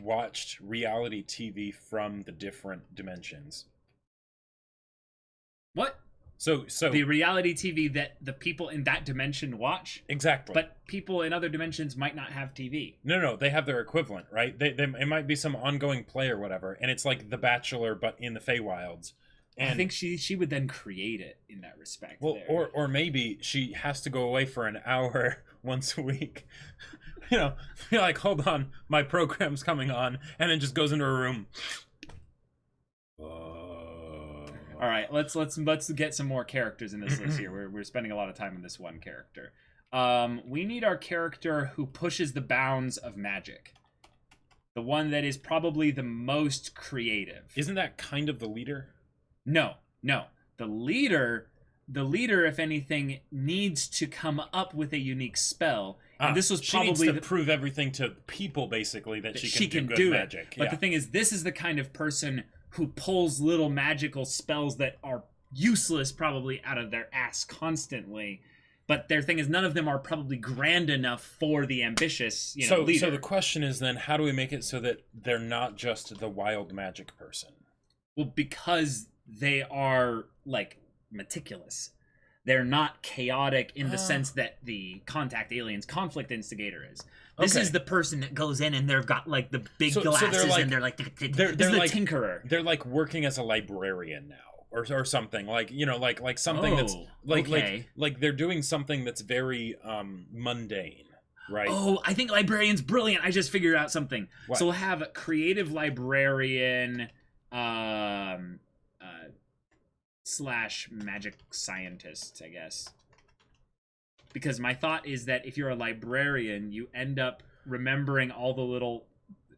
watched reality TV from the different dimensions? What? So the reality TV that the people in that dimension watch? Exactly. But people in other dimensions might not have TV. No, they have their equivalent, right? It might be some ongoing play or whatever, and it's like The Bachelor, but in the Feywilds. And I think she would then create it in that respect. Well, or maybe she has to go away for an hour once a week. You're like, hold on, my program's coming on, and then just goes into her room. All right, let's get some more characters in this list here. We're spending a lot of time on this one character. We need our character who pushes the bounds of magic. The one that is probably the most creative. Isn't that kind of the leader? No. The leader, if anything, needs to come up with a unique spell. And this was probably she needs to prove everything to people, basically, that she can do good magic. But the thing is, this is the kind of person who pulls little magical spells that are useless probably out of their ass constantly. But their thing is, none of them are probably grand enough for the ambitious leader. So the question is then, how do we make it so that they're not just the wild magic person? Well, because they are, like, meticulous. They're not chaotic in the sense that the Contact Aliens conflict instigator is. This is the person that goes in and they've got like the big glasses and they're like they're the like tinkerer. They're like working as a librarian now. Or something like like something that's like they're doing something that's very mundane, right? Oh, I think librarian's brilliant. I just figured out something. What? So we'll have a creative librarian slash magic scientist, I guess. Because my thought is that if you're a librarian, you end up remembering all the little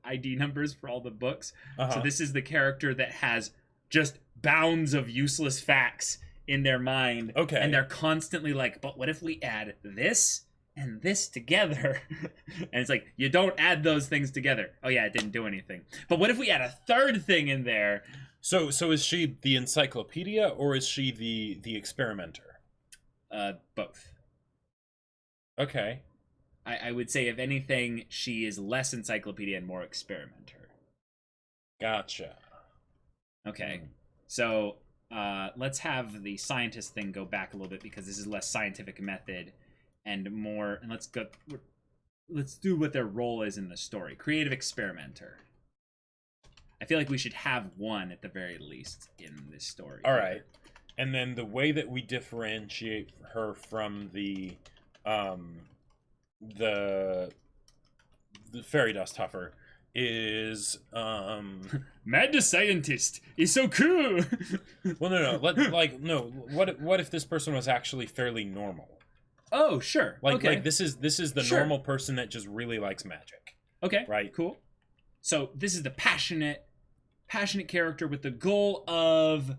ID numbers for all the books. So this is the character that has just bounds of useless facts in their mind. Okay. And they're constantly like, but what if we add this and this together? And it's like, you don't add those things together. Oh yeah, it didn't do anything. But what if we add a third thing in there? So is she the encyclopedia or is she the experimenter? Both. Okay. I would say, if anything, she is less encyclopedia and more experimenter. Gotcha. Okay. So let's have the scientist thing go back a little bit, because this is less scientific method and more, and let's do what their role is in the story. Creative experimenter. I feel like we should have one at the very least in this story. All right. And then the way that we differentiate her from the fairy dust huffer is Mad the scientist is so cool. well no what if this person was actually fairly normal? Oh sure. Like this is the normal person that just really likes magic. Okay, right, cool. So this is the passionate character with the goal of,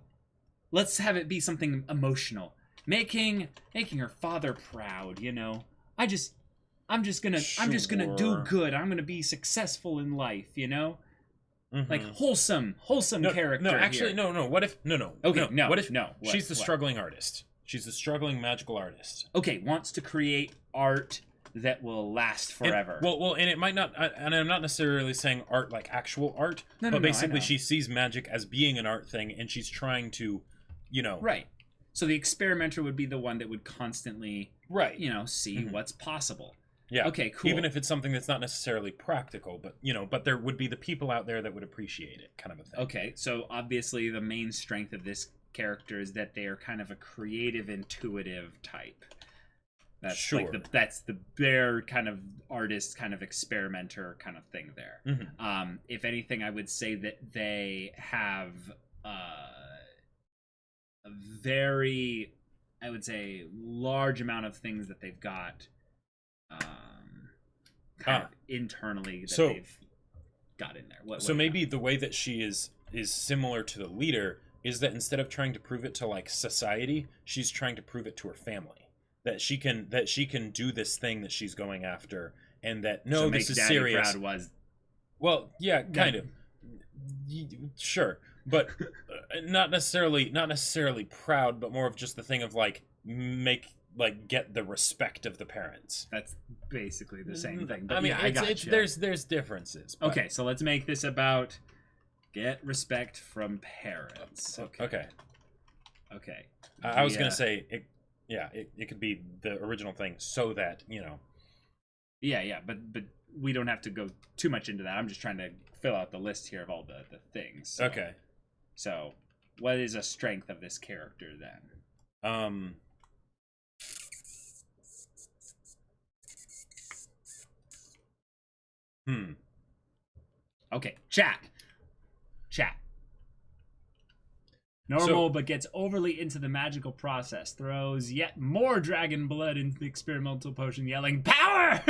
let's have it be something emotional, making her father proud, you know. I'm just gonna do good. I'm gonna be successful in life, you know. Like wholesome character. No, actually, here. no. What if no? Okay, no. What if What? she's the struggling artist? She's the struggling magical artist. Okay, wants to create art that will last forever. And it might not. And I'm not necessarily saying art like actual art, but basically she sees magic as being an art thing, and she's trying to, you know. Right. So the experimenter would be the one that would constantly, right, you know, see what's possible. Yeah. Okay, cool. Even if it's something that's not necessarily practical, but you know, but there would be the people out there that would appreciate it, kind of a thing. Okay, so obviously the main strength of this character is that they are kind of a creative, intuitive type. That's sure. Like their kind of artist, kind of experimenter kind of thing there. If anything, I would say that they have a very, I would say, large amount of things that they've got kind of internally that they've got in there. So maybe the way that she is similar to the leader is that instead of trying to prove it to like society, she's trying to prove it to her family that she can do this thing that she's going after, and that this is Daddy serious. Proud was, well, yeah, kind of, sure, but not necessarily proud, but more of just the thing of like get the respect of the parents. That's basically the same thing. But I mean, gotcha. there's differences. But... Okay, so let's make this about get respect from parents. Okay. I was gonna say it. Yeah, it could be the original thing, so that you know. Yeah, but we don't have to go too much into that. I'm just trying to fill out the list here of all the things. So, okay. So, what is a strength of this character then? Okay, chat. Normal, but gets overly into the magical process. Throws yet more dragon blood into the experimental potion, yelling, "Power!"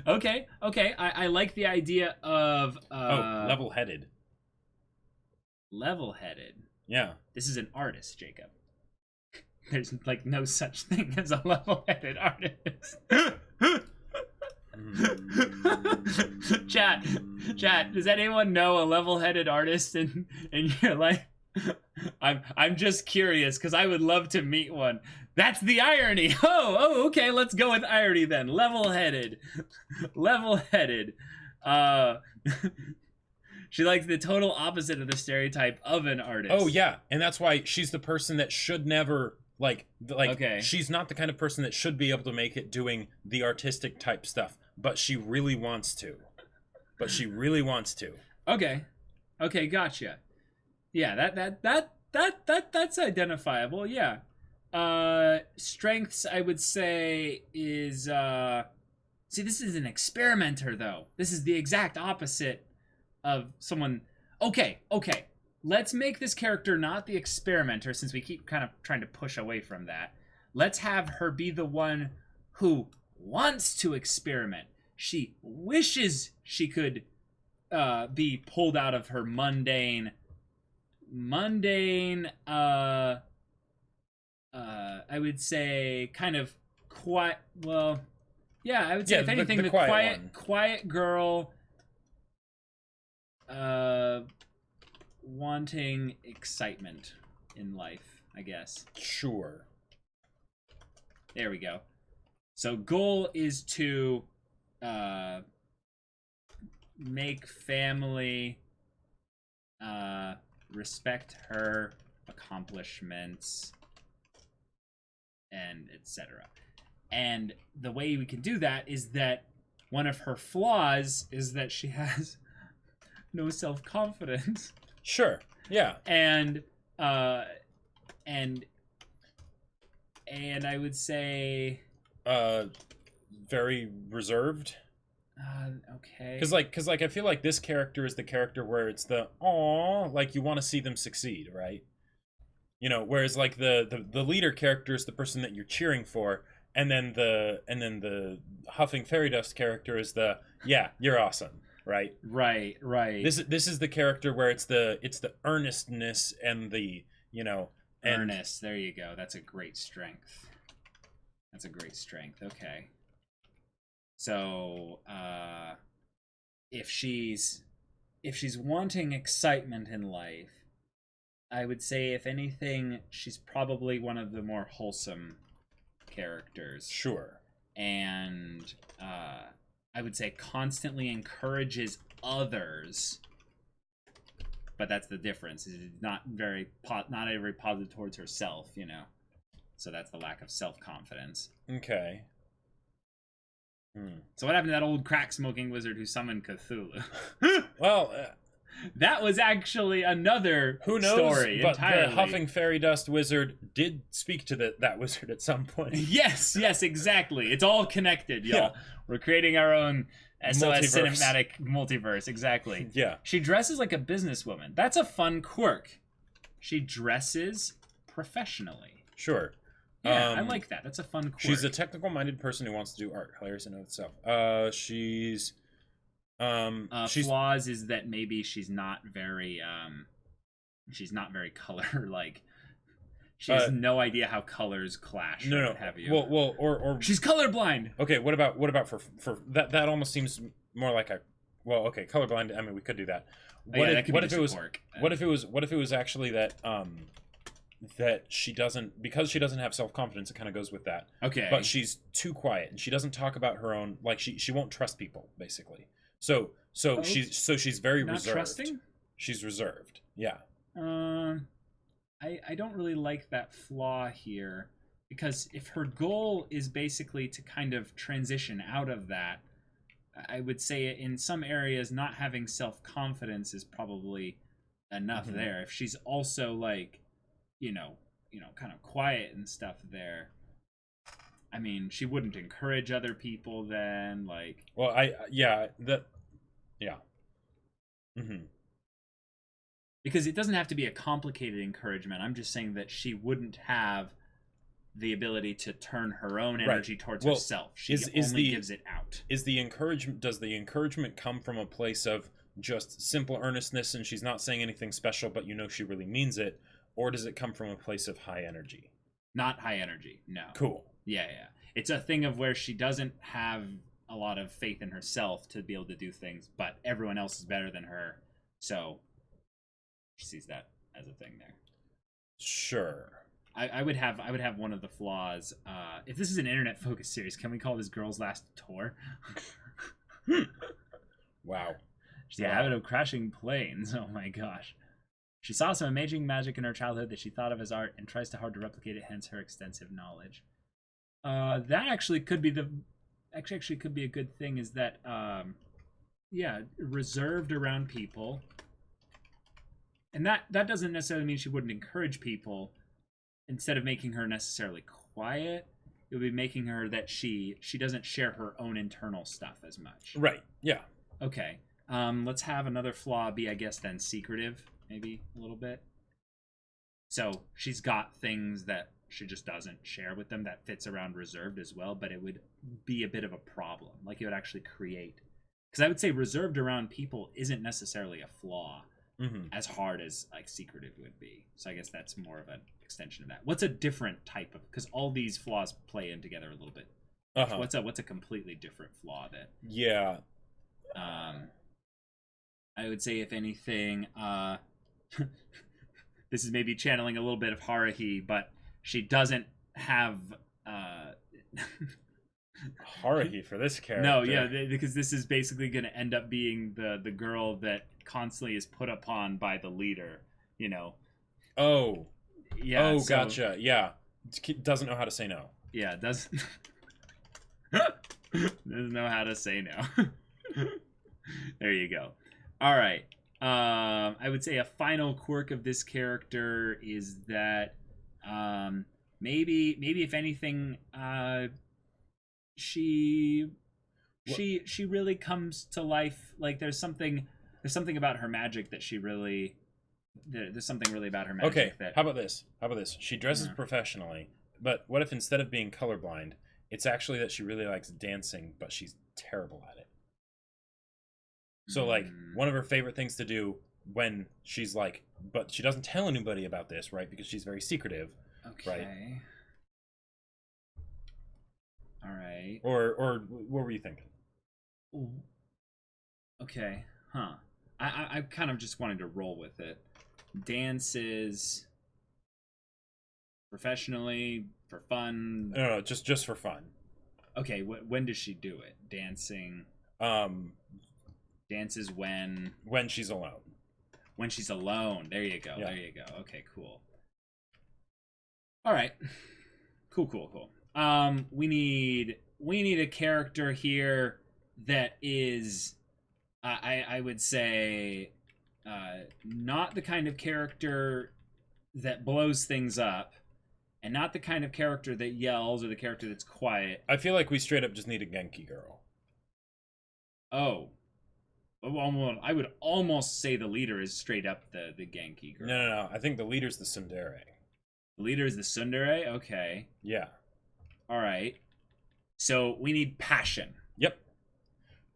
Okay. I like the idea of... level-headed. Level-headed. Yeah. This is an artist, Jacob. There's, like, no such thing as a level-headed artist. Chat, does anyone know a level-headed artist in your life? I'm just curious, because I would love to meet one. That's the irony. Oh, okay, let's go with irony then. Level-headed. She likes the total opposite of the stereotype of an artist. Oh yeah, and that's why she's the person that should never Okay. she's not the kind of person that should be able to make it doing the artistic type stuff, but she really wants to. Okay. Okay, gotcha. Yeah, that's identifiable. Yeah. Strengths, I would say, is see, this is an experimenter though. This is the exact opposite of someone. Okay. Let's make this character not the experimenter, since we keep kind of trying to push away from that. Let's have her be the one who wants to experiment. She wishes she could be pulled out of her mundane I would say kind of quiet. Well, yeah, I would say if anything, the quiet girl, wanting excitement in life, I guess. Sure. There we go. So goal is to make family respect her accomplishments and etc. And the way we can do that is that one of her flaws is that she has no self-confidence. Sure. Yeah. And I would say very reserved. Okay. Cause I feel like this character is the character where it's the aw, like you want to see them succeed, right? You know, whereas like the leader character is the person that you're cheering for, and then the huffing fairy dust character is the yeah, you're awesome, right? Right. This is the character where it's the earnestness and the, you know, earnest. There you go. That's a great strength. Okay. So, if she's wanting excitement in life, I would say, if anything, she's probably one of the more wholesome characters. Sure. And I would say constantly encourages others. But that's the difference. Is not very positive towards herself, you know. So that's the lack of self-confidence. Okay. So what happened to that old crack-smoking wizard who summoned Cthulhu? Well, that was actually another who knows, story but entirely. the huffing fairy dust wizard did speak to that wizard at some point. Yes, exactly. It's all connected, y'all. Yeah. We're creating our own SOS cinematic multiverse, exactly. Yeah. She dresses like a businesswoman. That's a fun quirk. She dresses professiononally. Sure. Yeah, I like that. That's a fun quirk. She's a technical-minded person who wants to do art. Hilarious in itself. She's flaws is that maybe she's not very color like. She has no idea how colors clash. No. Have you? Well, or she's colorblind. Okay, what about for that? That almost seems more like a. Well, okay, colorblind. I mean, we could do that. What if it was actually that that she doesn't, because she doesn't have self-confidence, it kind of goes with that. Okay. But she's too quiet and she doesn't talk about her own, like she won't trust people basically. So she's very not reserved. Trusting? She's reserved. Yeah. I don't really like that flaw here, because if her goal is basically to kind of transition out of that, I would say in some areas not having self-confidence is probably enough there. If she's also like, you know, kind of quiet and stuff there, I mean, she wouldn't encourage other people then, like. Well, yeah. Mm-hmm. Because it doesn't have to be a complicated encouragement. I'm just saying that she wouldn't have the ability to turn her own energy towards herself. She only gives it out. Does the encouragement come from a place of just simple earnestness and she's not saying anything special, but you know she really means it? Or does it come from a place of high energy? Not high energy, no. Cool. Yeah. It's a thing of where she doesn't have a lot of faith in herself to be able to do things, but everyone else is better than her, so she sees that as a thing there. Sure. I would have one of the flaws. If this is an internet-focused series, can we call this Girl's Last Tour? Wow. She's the habit of crashing planes. Oh my gosh. She saw some amazing magic in her childhood that she thought of as art and tries hard to replicate it, hence her extensive knowledge. That actually could be actually could be a good thing, is that reserved around people. And that doesn't necessarily mean she wouldn't encourage people. Instead of making her necessarily quiet, it would be making her that she doesn't share her own internal stuff as much. Right. Yeah. Okay. Let's have another flaw be, I guess, then secretive, maybe a little bit. So she's got things that she just doesn't share with them. That fits around reserved as well, but it would be a bit of a problem. Like, it would actually create, because I would say reserved around people isn't necessarily a flaw, as hard as like secretive would be. So I guess that's more of an extension of that. What's a different type of, because all these flaws play in together a little bit. What's a completely different flaw that? Yeah. I would say, if anything, this is maybe channeling a little bit of Haruhi, but she doesn't have Haruhi for this character. No, yeah, because this is basically going to end up being the girl that constantly is put upon by the leader, you know. Oh. Yeah. Oh, so, gotcha. Yeah. Doesn't know how to say no. Yeah, doesn't know how to say no. There you go. All right. I would say a final quirk of this character is that maybe if anything, she really comes to life. Like, there's something about her magic that she really, there's something really about her magic. Okay, that, how about this? She dresses professionally, but what if instead of being colorblind, it's actually that she really likes dancing, but she's terrible at it? So, like, one of her favorite things to do when she's like, but she doesn't tell anybody about this, right? Because she's very secretive. Okay. Right? All right. Or what were you thinking? Okay. Huh. I kind of just wanted to roll with it. Dances professionally for fun. No, just for fun. Okay. When does she do it? Dancing. Dances when she's alone. When she's alone. There you go. Yeah. There you go. Okay, cool. All right. Cool. We need a character here that is, I would say, not the kind of character that blows things up, and not the kind of character that yells, or the character that's quiet. I feel like we straight up just need a Genki girl. Oh. Well, I would almost say the leader is straight up the Genki girl. No. I think the leader's the tsundere. The leader is the tsundere? Okay. Yeah. All right. So we need passion. Yep.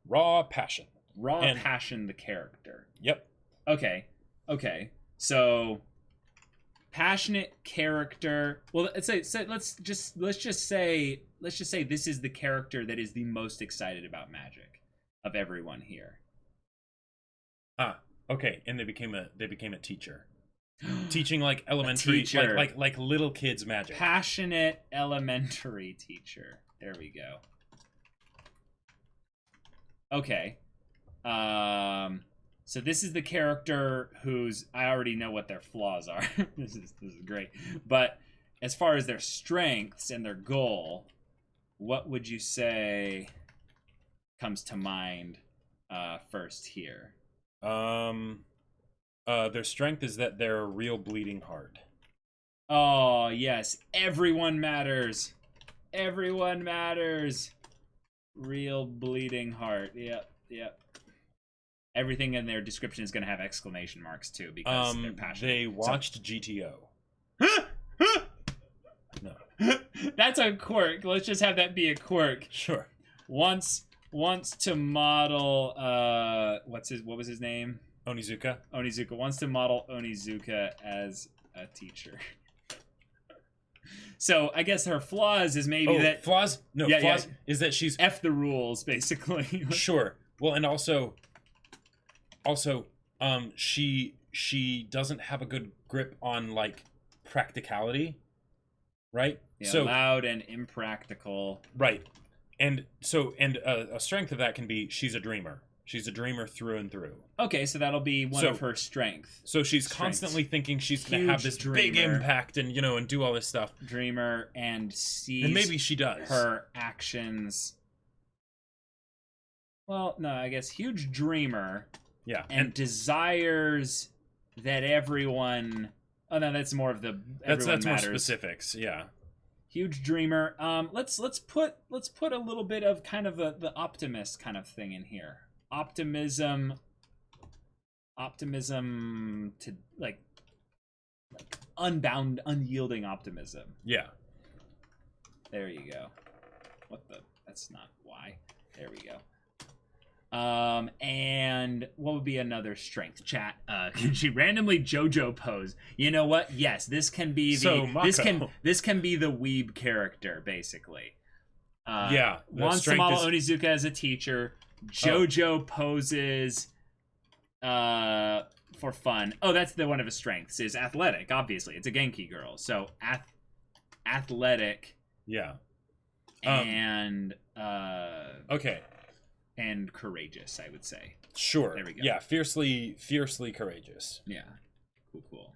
Raw passion. Passion, the character. Yep. Okay. So passionate character. Well, let's just say this is the character that is the most excited about magic of everyone here. Okay, and they became a teacher. Teaching like elementary, like little kids magic. Passionate elementary teacher. There we go. Okay. So this is the character whose, I already know what their flaws are. This is great. But as far as their strengths and their goal, what would you say comes to mind first here? Their strength is that they're a real bleeding heart. Oh, yes. Everyone matters. Everyone matters. Real bleeding heart. Yep. Everything in their description is going to have exclamation marks, too, because they're passionate. They watched GTO. No. That's a quirk. Let's just have that be a quirk. Sure. Wants to model, what was his name? Onizuka wants to model Onizuka as a teacher. So I guess her flaws is maybe that flaws is that she's F the rules, basically. Sure. Well, and also she doesn't have a good grip on like practicality, right? Yeah, so loud and impractical. Right. And a strength of that can be she's a dreamer. She's a dreamer through and through. Okay, so that'll be one of her strengths. So she's constantly thinking she's going to have this big impact and, and do all this stuff. Dreamer and sees... And maybe she does. Her actions... Well, no, I guess huge dreamer. Yeah. And desires that everyone... Oh, no, that's more of the... That's more specifics, yeah. Huge dreamer. Let's put a little bit of kind of the optimist kind of thing in here. Optimism to like unbound, unyielding optimism. Yeah. There you go. What the? That's not why. There we go. And what would be another strength? Chat. Can she randomly JoJo pose? You know what? Yes, this can be the this can be the weeb character basically. Yeah. Wants Samala Onizuka as a teacher. JoJo poses for fun. Oh, that's one of his strengths is athletic. Obviously, it's a Genki girl, so athletic. Yeah. And okay. And courageous, I would say. Sure. There we go. Yeah, fiercely courageous. Yeah. Cool.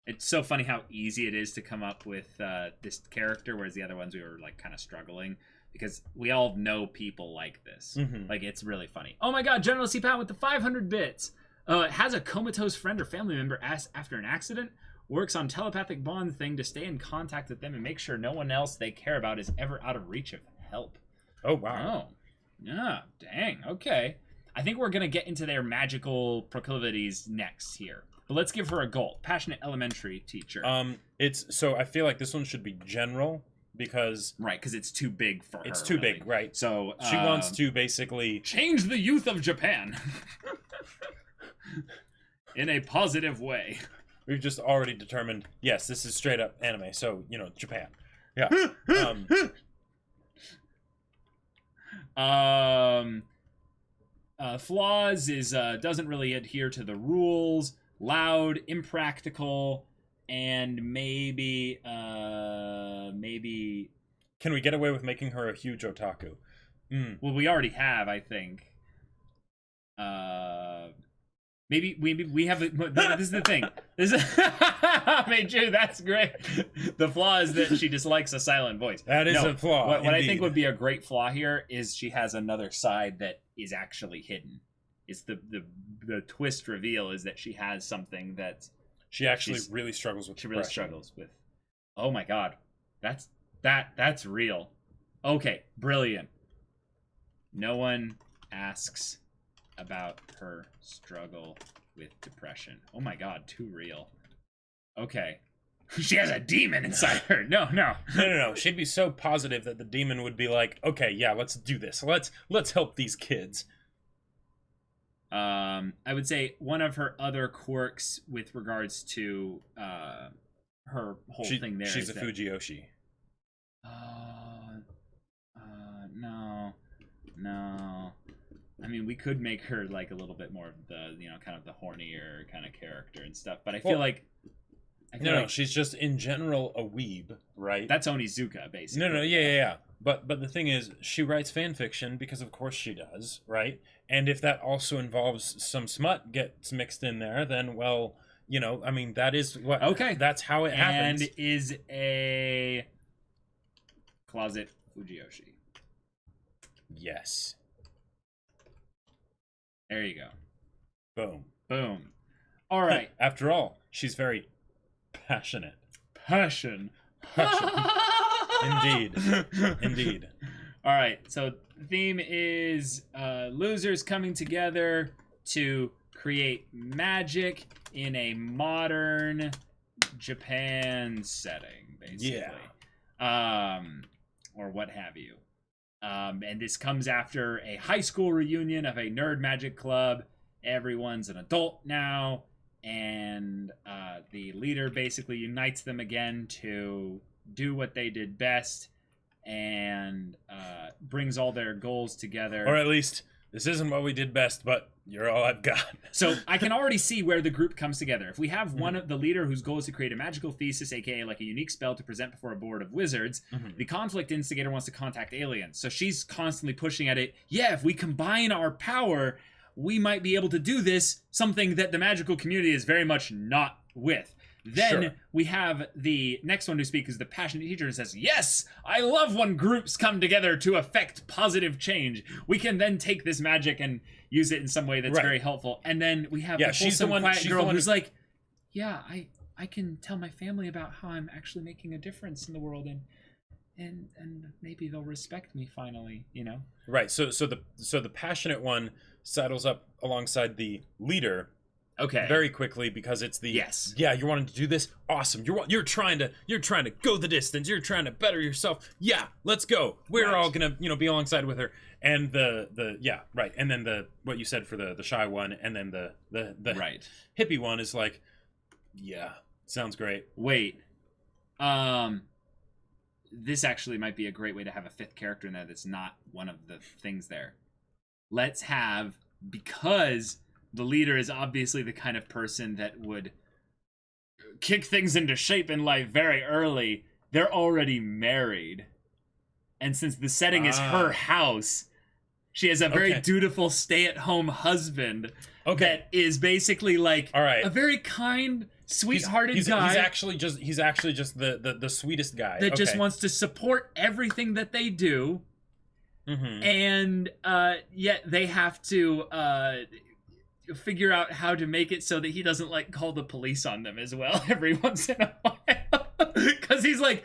It's so funny how easy it is to come up with this character, whereas the other ones we were like kind of struggling because we all know people like this. Mm-hmm. Like it's really funny. Oh my God, General C-Pat with the 500 bits. Has a comatose friend or family member after an accident. Works on telepathic bond thing to stay in contact with them and make sure no one else they care about is ever out of reach of help. Oh wow. Oh. Yeah, dang. Okay. I think we're going to get into their magical proclivities next here. But let's give her a goal. Passionate elementary teacher. So I feel like this one should be general because... Right, because it's too big for her. It's too big, right. So she wants to basically... change the youth of Japan. In a positive way. We've just already determined, yes, this is straight up anime. So, Japan. Yeah. Flaws is doesn't really adhere to the rules, loud, impractical, and maybe can we get away with making her a huge otaku? Well, we already have, I think. Maybe we have. This is the thing. This is Meiju, that's great. The flaw is that she dislikes a silent voice. That is a flaw. What I think would be a great flaw here is she has another side that is actually hidden. It's the twist reveal is that she has something that she actually really struggles with. She really struggles with. Oh my God, that's real. Okay, brilliant. No one asks about her struggle with depression. Oh my God, too real. Okay. She has a demon inside her. No. She'd be so positive that the demon would be like, okay, yeah, let's do this. Let's help these kids. I would say one of her other quirks with regards to her whole thing there. She's a Fujiyoshi. No. I mean, we could make her like a little bit more of the, kind of the hornier kind of character and stuff. But I feel like she's just in general a weeb, right? That's Onizuka, basically. No, yeah. But the thing is, she writes fan fiction because of course she does, right? And if that also involves some smut gets mixed in there, then I mean that is what. Okay, that's how it happens. And is a closet Fujiyoshi. Yes. There you go. Boom. All right. After all, she's very passionate. Passion. Indeed. All right. So the theme is losers coming together to create magic in a modern Japan setting, basically. Yeah. Or what have you. And this comes after a high school reunion of a nerd magic club. Everyone's an adult now, and the leader basically unites them again to do what they did best and brings all their goals together. Or at least this isn't what we did best, but you're all I've got. So I can already see where the group comes together. If we have one of the leader whose goal is to create a magical thesis, aka like a unique spell to present before a board of wizards, the conflict instigator wants to contact aliens. So she's constantly pushing at it. Yeah, if we combine our power, we might be able to do this, something that the magical community is very much not with. Then we have the next one to speak is the passionate teacher and says, yes, I love when groups come together to affect positive change. We can then take this magic and use it in some way that's very helpful. And then we have the wholesome, quiet girl who's like, yeah, I can tell my family about how I'm actually making a difference in the world, and maybe they'll respect me finally, you know? Right. So the passionate one saddles up alongside the leader. Okay. Very quickly, because it's the yeah, you're wanting to do this, awesome. You're trying to go the distance. You're trying to better yourself. Yeah, let's go. We're all gonna be alongside with her. And the yeah, right. And then the what you said for the shy one, and then the hippie one is like, yeah, sounds great. Wait, this actually might be a great way to have a fifth character in there that's not one of the things there. Let's have, because the leader is obviously the kind of person that would kick things into shape in life very early. They're already married. And since the setting is her house, she has a very dutiful stay-at-home husband that is basically like a very kind, sweet-hearted guy. He's actually just the sweetest guy. That just wants to support everything that they do. And yet they have to figure out how to make it so that he doesn't like call the police on them as well every once in a while, because he's like,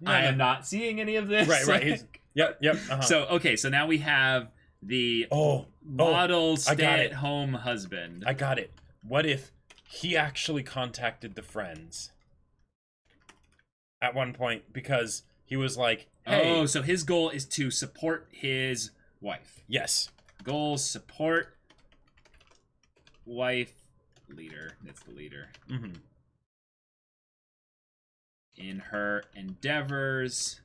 I am not seeing any of this. Right. Yep. So now we have the model stay-at-home husband. I got it. What if he actually contacted the friends at one point, because he was like, hey. So his goal is to support his wife. Yes. Goal, support wife, leader. That's the leader. In her endeavors.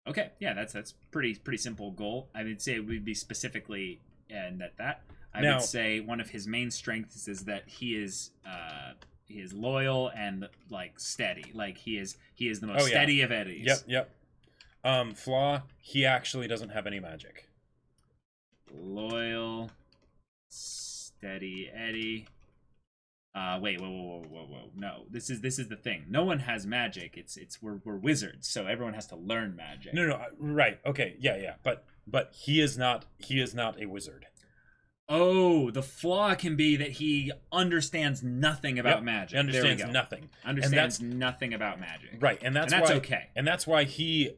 Okay, yeah, that's pretty simple goal. I would say it would be specifically that. I would say one of his main strengths is that he is loyal and like steady. Like he is the most steady of Eddies. Yep. Flaw, he actually doesn't have any magic. Loyal, steady Eddie. Wait, whoa. No, this is the thing. No one has magic. We're wizards, so everyone has to learn magic. No, right. Okay, yeah. But he is not a wizard. Oh, the flaw can be that he understands nothing about magic. He understands nothing. Understands nothing about magic. Right, and that's why, okay. And that's why he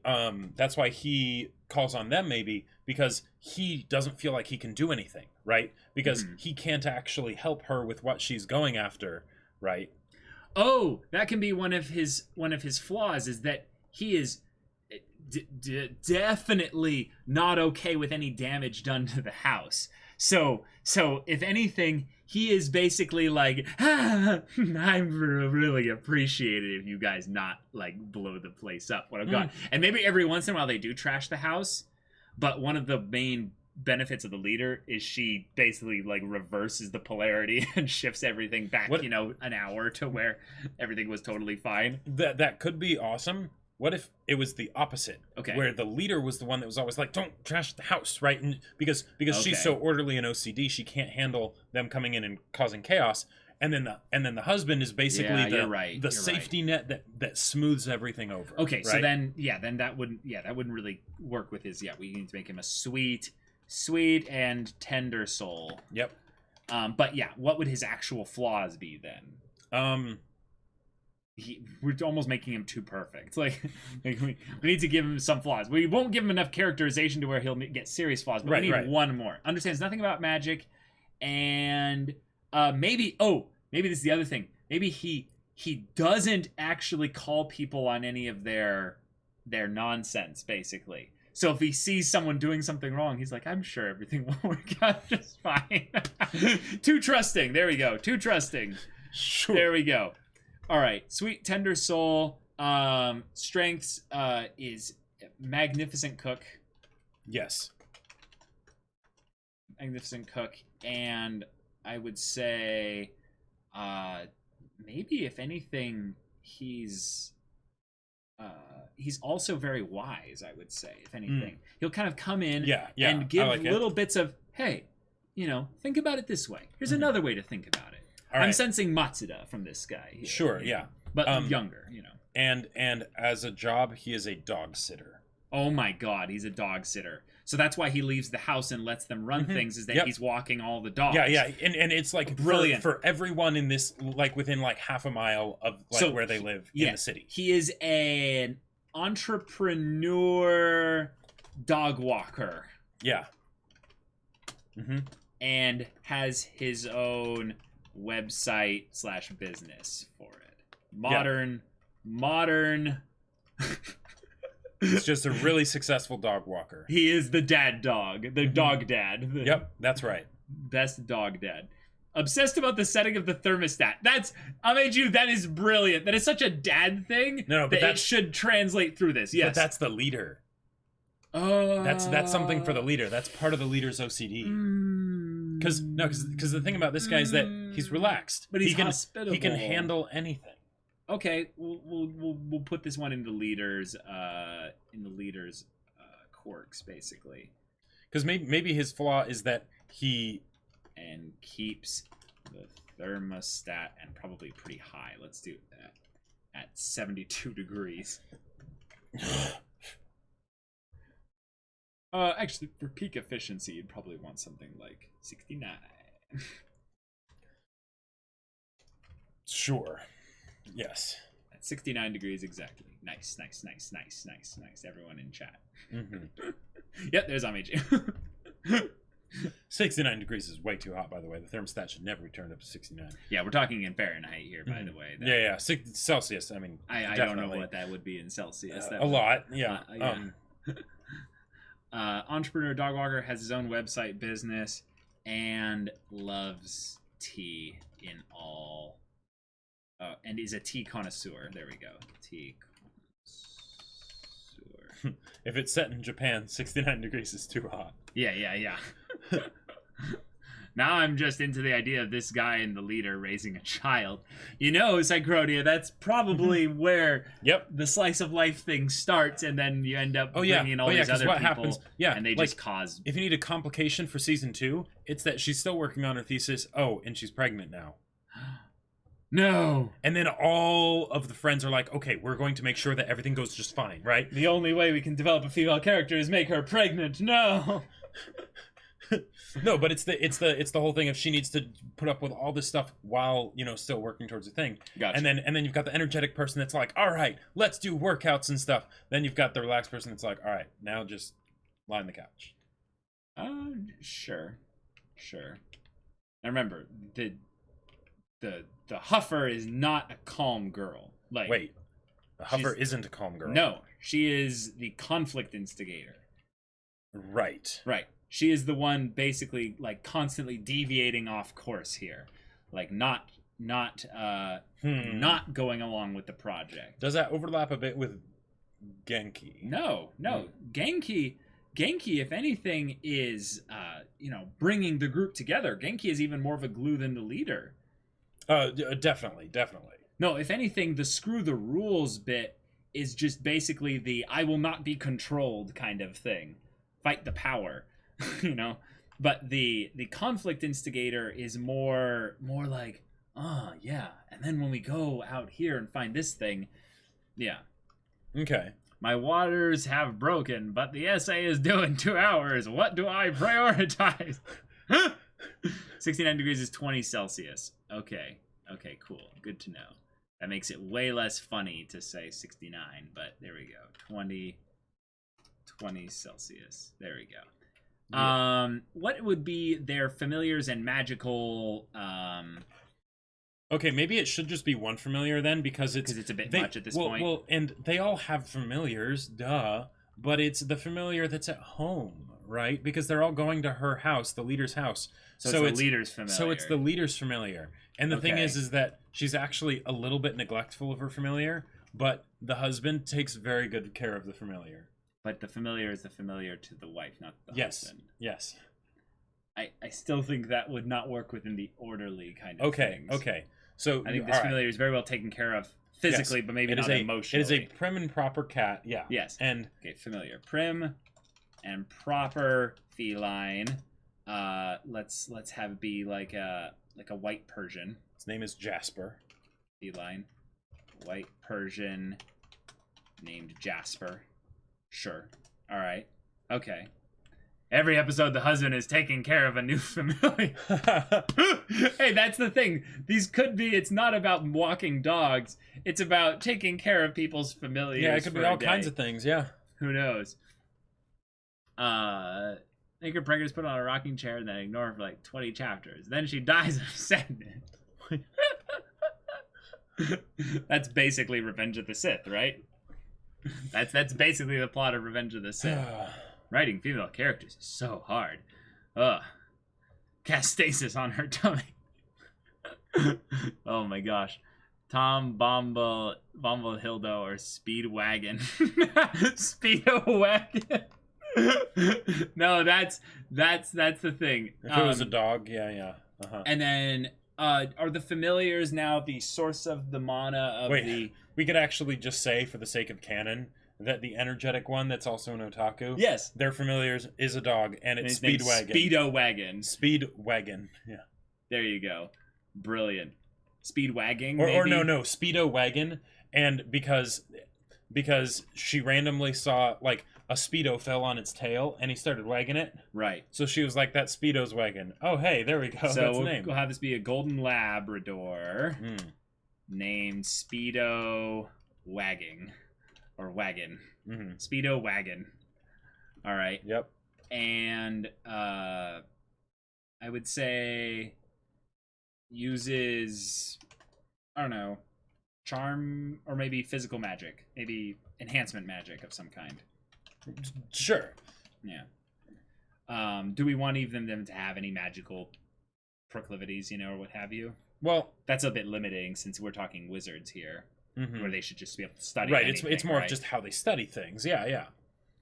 calls on them, maybe because he doesn't feel like he can do anything, right? Because he can't actually help her with what she's going after, right? Oh, that can be one of his flaws, is that he is definitely not okay with any damage done to the house. So if anything, he is basically like, I really appreciate it if you guys not like blow the place up. What I've got, and maybe every once in a while they do trash the house, but one of the main benefits of the leader is she basically like reverses the polarity and shifts everything back, an hour to where everything was totally fine. That could be awesome. What if it was the opposite? Okay. Where the leader was the one that was always like, don't trash the house, right? And because she's so orderly and OCD, she can't handle them coming in and causing chaos. And then the husband is basically the safety net that smooths everything over. Okay, right? So then that wouldn't really work with his we need to make him a sweet and tender soul. Yep. But what would his actual flaws be then? We're almost making him too perfect. Like we need to give him some flaws. We won't give him enough characterization to where he'll get serious flaws, but we need one more. Understands nothing about magic, and maybe this is the other thing. Maybe he doesn't actually call people on any of their nonsense, basically. So if he sees someone doing something wrong, he's like, I'm sure everything will work out just fine. Too trusting. There we go. Too trusting. Sure. There we go. All right, sweet tender soul. Strengths is magnificent cook. Yes. Magnificent cook, and I would say, maybe if anything, he's also very wise. I would say, if anything, he'll kind of come in and give little bits of, hey, think about it this way. Here's another way to think about it. I'm sensing Matsuda from this guy here, Sure, yeah. But younger, And as a job, he is a dog sitter. Oh my god, he's a dog sitter. So that's why he leaves the house and lets them run things, is that he's walking all the dogs. Yeah. And it's like brilliant for everyone in this, like within like half a mile of like where they live in the city. He is an entrepreneur dog walker. Yeah. And has his own website / business for it. Modern. He's just a really successful dog walker. He is the dad dog. The dog dad. Yep, that's right. Best dog dad. Obsessed about the setting of the thermostat. That is brilliant. That is such a dad thing. No, but that it should translate through this. Yes. But that's the leader. That's something for the leader. That's part of the leader's OCD. Because the thing about this guy is that he's relaxed, but he's hospitable. He can handle anything. Okay, we'll put this one in the leader's quirks, basically. Because maybe his flaw is that he keeps the thermostat and probably pretty high. Let's do that at 72 degrees. Actually, for peak efficiency, you'd probably want something like 69. Sure. Yes. At 69 degrees exactly. Nice. Everyone in chat. Yep, there's Amiji. 69 degrees is way too hot, by the way. The thermostat should never be turned up to 69. Yeah, we're talking in Fahrenheit here, by the way. Yeah. Celsius, I mean, I don't know what that would be in Celsius. A lot, yeah. Entrepreneur dog walker, has his own website business, and loves tea in all... and is a tea connoisseur. There we go. Tea connoisseur. If it's set in Japan, 69 degrees is too hot. Yeah. Now I'm just into the idea of this guy and the leader raising a child. Psychronia, that's probably where the slice of life thing starts, and then you end up bringing all these other people. Happens, and they just cause... If you need a complication for season 2, it's that she's still working on her thesis. Oh, and she's pregnant now. No. And then all of the friends are like, okay, we're going to make sure that everything goes just fine, right? The only way we can develop a female character is make her pregnant. No. No, but it's the whole thing of she needs to put up with all this stuff while, still working towards a thing. Gotcha. And then you've got the energetic person that's like, all right, let's do workouts and stuff. Then you've got the relaxed person that's like, all right, now just lie on the couch. Sure. Now remember, the Huffer is not a calm girl. Like, wait, the Huffer isn't a calm girl. No, she is the conflict instigator. Right. She is the one basically like constantly deviating off course here, like not going along with the project. Does that overlap a bit with Genki? No. Genki, if anything, is bringing the group together. Genki is even more of a glue than the leader. Definitely. No, if anything, the screw the rules bit is just basically the I will not be controlled kind of thing. Fight the power, But the conflict instigator is more like, yeah. And then when we go out here and find this thing, yeah. Okay. My waters have broken, but the essay is due in 2 hours. What do I prioritize? 69 degrees is 20 Celsius. Okay, cool. Good to know. That makes it way less funny to say 69, but there we go. 20 Celsius. There we go. Yeah. What would be their familiars and magical... Okay, maybe it should just be one familiar then, because it's a bit much at this point. Well, and they all have familiars, duh, but it's the familiar that's at home, right? Because they're all going to her house, the leader's house. So it's the leader's familiar. So it's the leader's familiar. And the thing is that she's actually a little bit neglectful of her familiar, but the husband takes very good care of the familiar. But the familiar is the familiar to the wife, not the husband. Yes. I still think that would not work within the orderly kind of things. Okay. So I think this familiar is very well taken care of physically, but maybe not emotionally. It is a prim and proper cat. Yeah. Yes. And okay, familiar, prim, and proper feline. Let's have it be like a white Persian. His name is Jasper. Feline, white Persian, named Jasper. Sure. All right. Okay. Every episode, the husband is taking care of a new familiar. Hey, that's the thing. These could be, it's not about walking dogs. It's about taking care of people's familiars. Yeah, it could be all kinds of things, yeah. Who knows? Anchor Preggers put on a rocking chair and then ignore her for like 20 chapters. Then she dies of sadness. That's basically Revenge of the Sith, right? That's basically the plot of Revenge of the Sith. Writing female characters is so hard. Ugh. Cast stasis on her tummy. Oh my gosh. Tom Bomble Hildo or Speedwagon. Speedowagon. No, that's the thing. If it was a dog, yeah. And then are the familiars now the source of the mana of the... We could actually just say, for the sake of canon, that the energetic one that's also an otaku, yes, their familiars is a dog, and it's Speedwagon. Speedowagon. Speedwagon, yeah. There you go. Brilliant. Speedwagging, or no, Speedowagon, and because she randomly saw, like, a Speedo fell on its tail, and he started wagging it. Right. So she was like, that Speedo's wagging. Oh, hey, there we go. So that's the name. We'll have this be a golden Labrador named Speedo Wagging. Or Wagon. Mm-hmm. Speedo Wagon. All right. Yep. And I would say uses, I don't know, charm or maybe physical magic. Maybe enhancement magic of some kind. Sure. Yeah. Do we want even them to have any magical proclivities, or what have you? Well, that's a bit limiting since we're talking wizards here. Mm-hmm. Where they should just be able to study. Right, it's more of just how they study things. Yeah.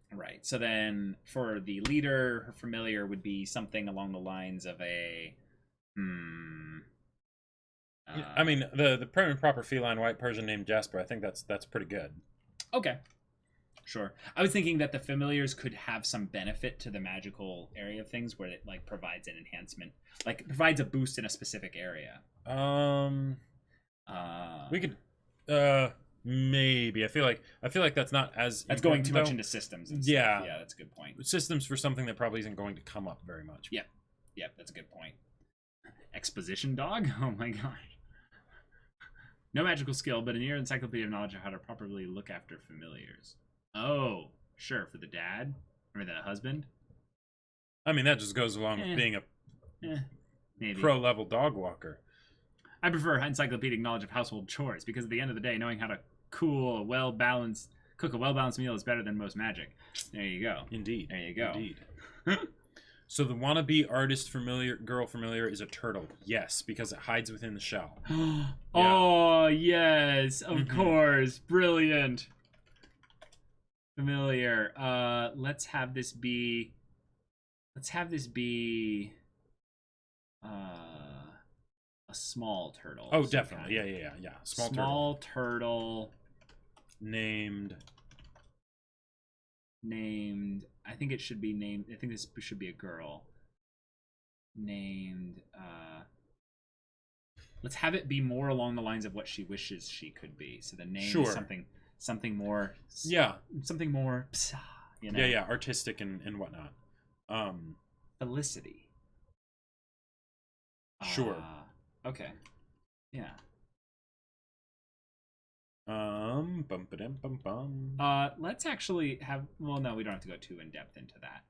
Right. So then, for the leader, her familiar would be something along the lines of a. I mean, the prim and proper feline white Persian named Jasper. I think that's pretty good. Okay. Sure. I was thinking that the familiars could have some benefit to the magical area of things, where it like provides an enhancement, like provides a boost in a specific area. We could. Maybe I feel like that's not as that's going too much into systems and yeah stuff. Yeah, that's a good point. Systems for something that probably isn't going to come up very much. Yep, that's a good point. Exposition dog. Oh my gosh. No magical skill, but a near encyclopedia of knowledge of how to properly look after familiars. Oh, sure, for the dad or the husband. I mean, that just goes along with being a maybe pro level dog walker. I prefer encyclopedic knowledge of household chores because at the end of the day, knowing how to cook a well-balanced meal is better than most magic. There you go. Indeed. There you go. Indeed. So the wannabe artist girl familiar is a turtle. Yes, because it hides within the shell. Oh, yes. Of course. Brilliant. Familiar. Let's have this be a small turtle. Oh, definitely. Yeah. Small turtle. Named. I think it should be named. I think this should be a girl. Named. Let's have it be more along the lines of what she wishes she could be. So the name is something more. Yeah. Something more. Yeah. Artistic and whatnot. Felicity. Sure. Okay. Yeah. Let's actually have. Well, no, we don't have to go too in depth into that.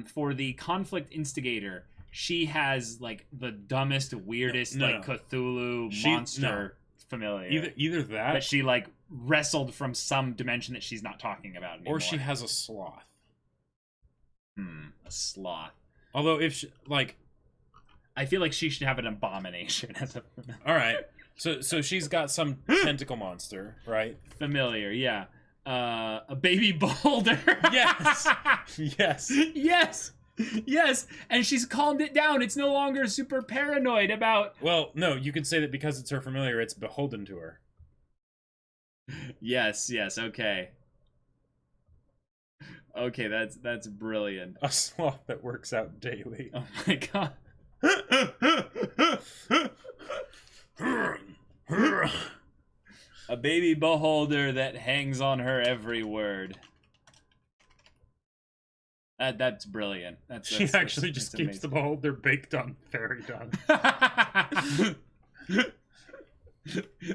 For the conflict instigator, she has like the dumbest, weirdest, Cthulhu monster familiar. Either that she like wrestled from some dimension that she's not talking about anymore. Or she has a sloth. A sloth. Although if she, like. I feel like she should have an abomination as a. All right, so she's got some tentacle monster, right? Familiar, yeah. a baby beholder. Yes. Yes. Yes. Yes. And she's calmed it down. It's no longer super paranoid about. Well, no, you could say that because it's her familiar, it's beholden to her. Yes. Okay. Okay, that's brilliant. A sloth that works out daily. Oh my god. A baby beholder that hangs on her every word. That's brilliant. She actually just keeps amazing. the beholder baked on fairy dung.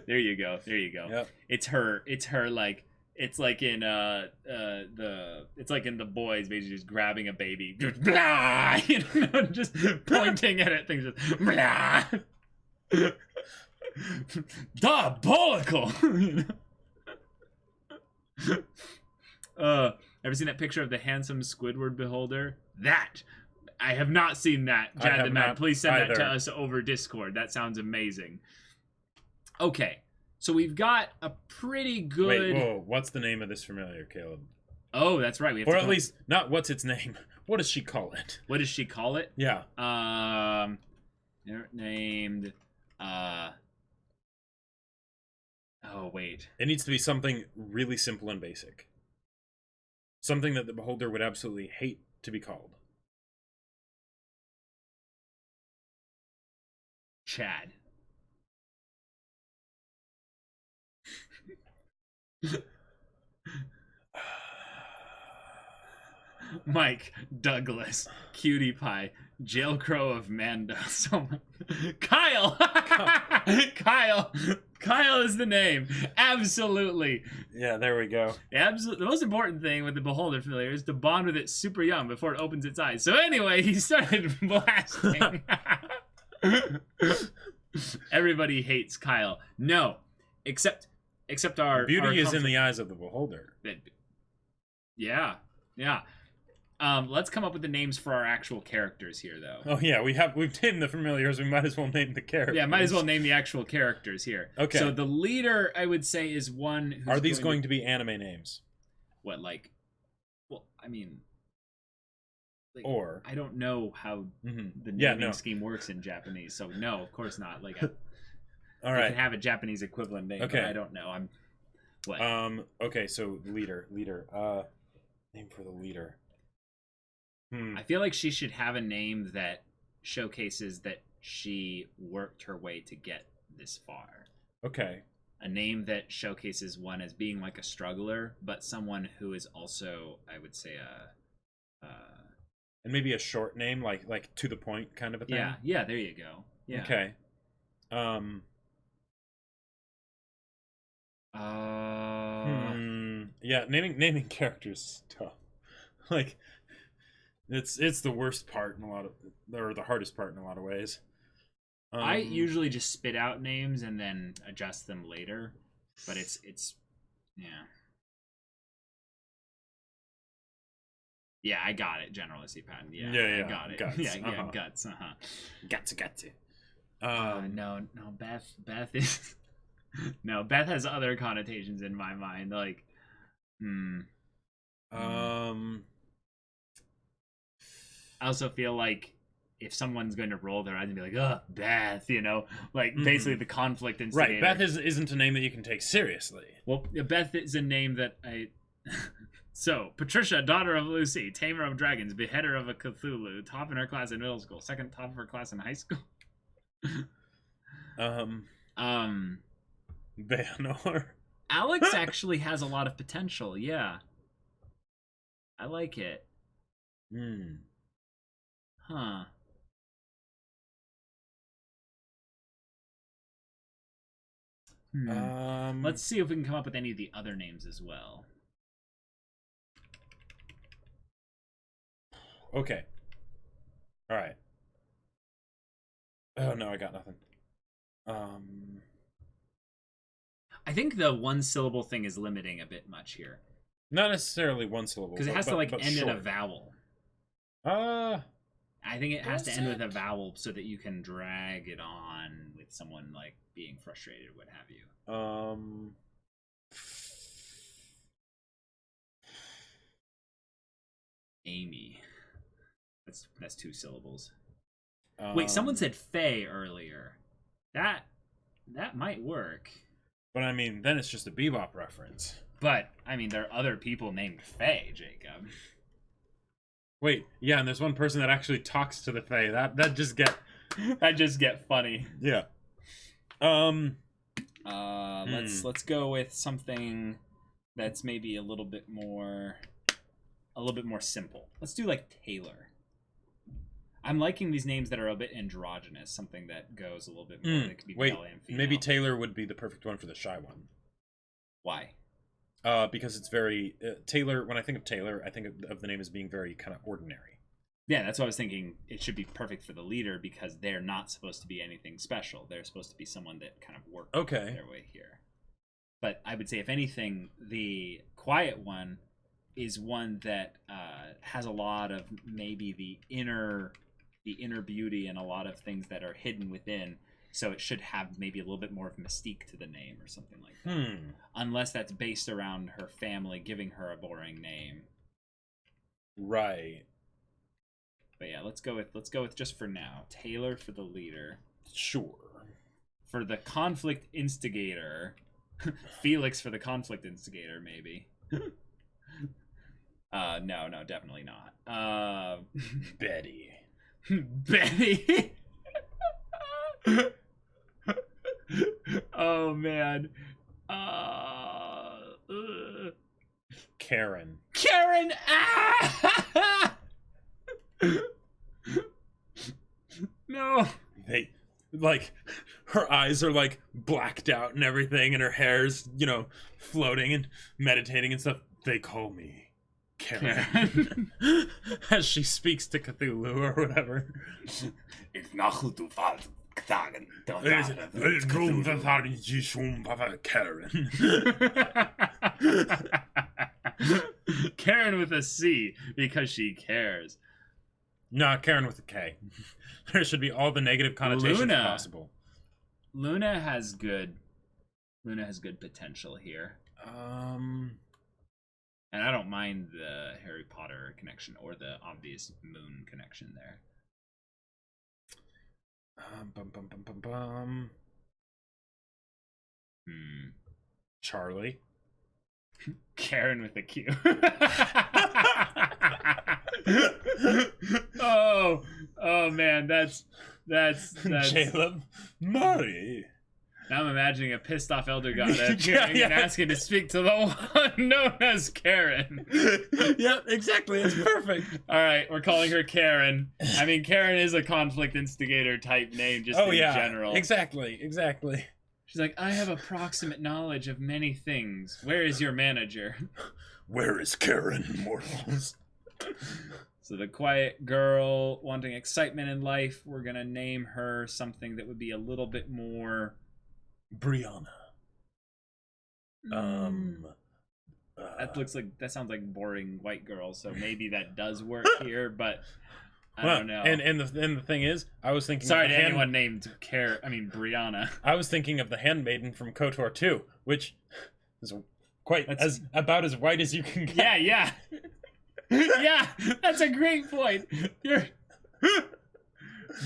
There you go. Yep. It's her like it's like in the Boys, basically just grabbing a baby, blah, you know, just pointing at it, things just blah. Diabolical. Ever seen that picture of the handsome Squidward beholder? That I have not seen that. Jad the Mad, please send that to us over Discord. That sounds amazing. Okay, so we've got a pretty good. Wait, whoa! What's the name of this familiar, Caleb? Oh, that's right. We have or at least not what's its name. What does she call it? What does she call it? Yeah. They're named. Oh wait. It needs to be something really simple and basic. Something that the beholder would absolutely hate to be called. Chad. Mike, Douglas, Cutie Pie, Jail Crow of Mando. Kyle! Kyle is the name. Absolutely. Yeah, there we go. Absolutely. The most important thing with the beholder familiar is to bond with it super young before it opens its eyes. So anyway, he started blasting. Everybody hates Kyle. No, except our beauty is in the eyes of the beholder. Yeah. Let's come up with the names for our actual characters here, though. Oh yeah, we've named the familiars. We might as well name the characters. Yeah, might as well name the actual characters here. Okay. So the leader, I would say, is one who's Are these going to be anime names? What, like? Well, I mean, like, or I don't know how the naming scheme works in Japanese, so no, of course not. Like, all right, I can have a Japanese equivalent name. Okay, but I don't know. I'm what? Okay, so leader. Name for the leader. I feel like she should have a name that showcases that she worked her way to get this far. Okay. A name that showcases one as being like a struggler, but someone who is also, I would say, and maybe a short name, like to the point kind of a thing. Yeah, there you go. Yeah. Okay. Yeah, naming characters is tough. Like, it's the worst part in or the hardest part in a lot of ways. I usually just spit out names and then adjust them later, but it's yeah, I got it. Generalist pattern. Yeah, I got it. Guts. Guts. Guts. No, Beth is no, Beth has other connotations in my mind. Like, I also feel like if someone's going to roll their eyes and be like, "Ugh, Beth," you know, like basically the conflict instigator. Right, Beth isn't a name that you can take seriously. Well, Beth is a name that I. So, Patricia, daughter of Lucy, tamer of dragons, beheader of a Cthulhu, top in her class in middle school, second top of her class in high school. Bayanor. Alex actually has a lot of potential. Yeah, I like it. Huh. Let's see if we can come up with any of the other names as well. Okay. All right. Oh no, I got nothing. I think the one syllable thing is limiting a bit much here. Not necessarily one syllable. Because it has to end in a vowel. I think it has to end with a vowel so that you can drag it on with someone like being frustrated, what have you. Amy. That's 2 syllables. Wait, someone said Faye earlier. That might work. But I mean, then it's just a Bebop reference. But I mean, there are other people named Faye, Jacob. Wait, yeah, and there's one person that actually talks to the Fae. That just get funny. Yeah. Let's go with something that's maybe a little bit more simple. Let's do like Taylor. I'm liking these names that are a bit androgynous, something that goes a little bit more that could be male and female. Maybe Taylor would be the perfect one for the shy one. Why? Because it's very Taylor. When I think of Taylor, I think of the name as being very kind of ordinary. Yeah, that's what I was thinking. It should be perfect for the leader because they're not supposed to be anything special. They're supposed to be someone that kind of works their way here. But I would say, if anything, the quiet one is one that has a lot of maybe the inner beauty and a lot of things that are hidden within. So it should have maybe a little bit more of mystique to the name or something like that. Unless that's based around her family giving her a boring name. Right. But yeah, let's go with just for now, Taylor for the leader. Sure. For the conflict instigator, Felix for the conflict instigator, maybe. No, definitely not. Betty. Betty. Oh man. Karen. Ah! No. They like her eyes are like blacked out and everything, and her hair's floating and meditating and stuff. They call me Karen. As she speaks to Cthulhu or whatever. Karen. Karen with a C because she cares. Nah, Karen with a K. There should be all the negative connotations possible. Luna has good potential here. And I don't mind the Harry Potter connection or the obvious moon connection there. Charlie. Karen with a Q. Oh man, that's Caleb. Murray. Now I'm imagining a pissed off elder god appearing and asking to speak to the one known as Karen. Yep, exactly. It's perfect. All right, we're calling her Karen. I mean, Karen is a conflict instigator type name, just in general. Exactly. She's like, I have approximate knowledge of many things. Where is your manager? Where is Karen, mortals? So the quiet girl wanting excitement in life, we're going to name her something that would be a little bit more... Brianna. That sounds like boring white girl, so maybe that does work here, but I don't know. And the thing is, I was thinking to anyone named Brianna. I was thinking of the handmaiden from KOTOR 2, which is about as white as you can get. Yeah. Yeah, that's a great point.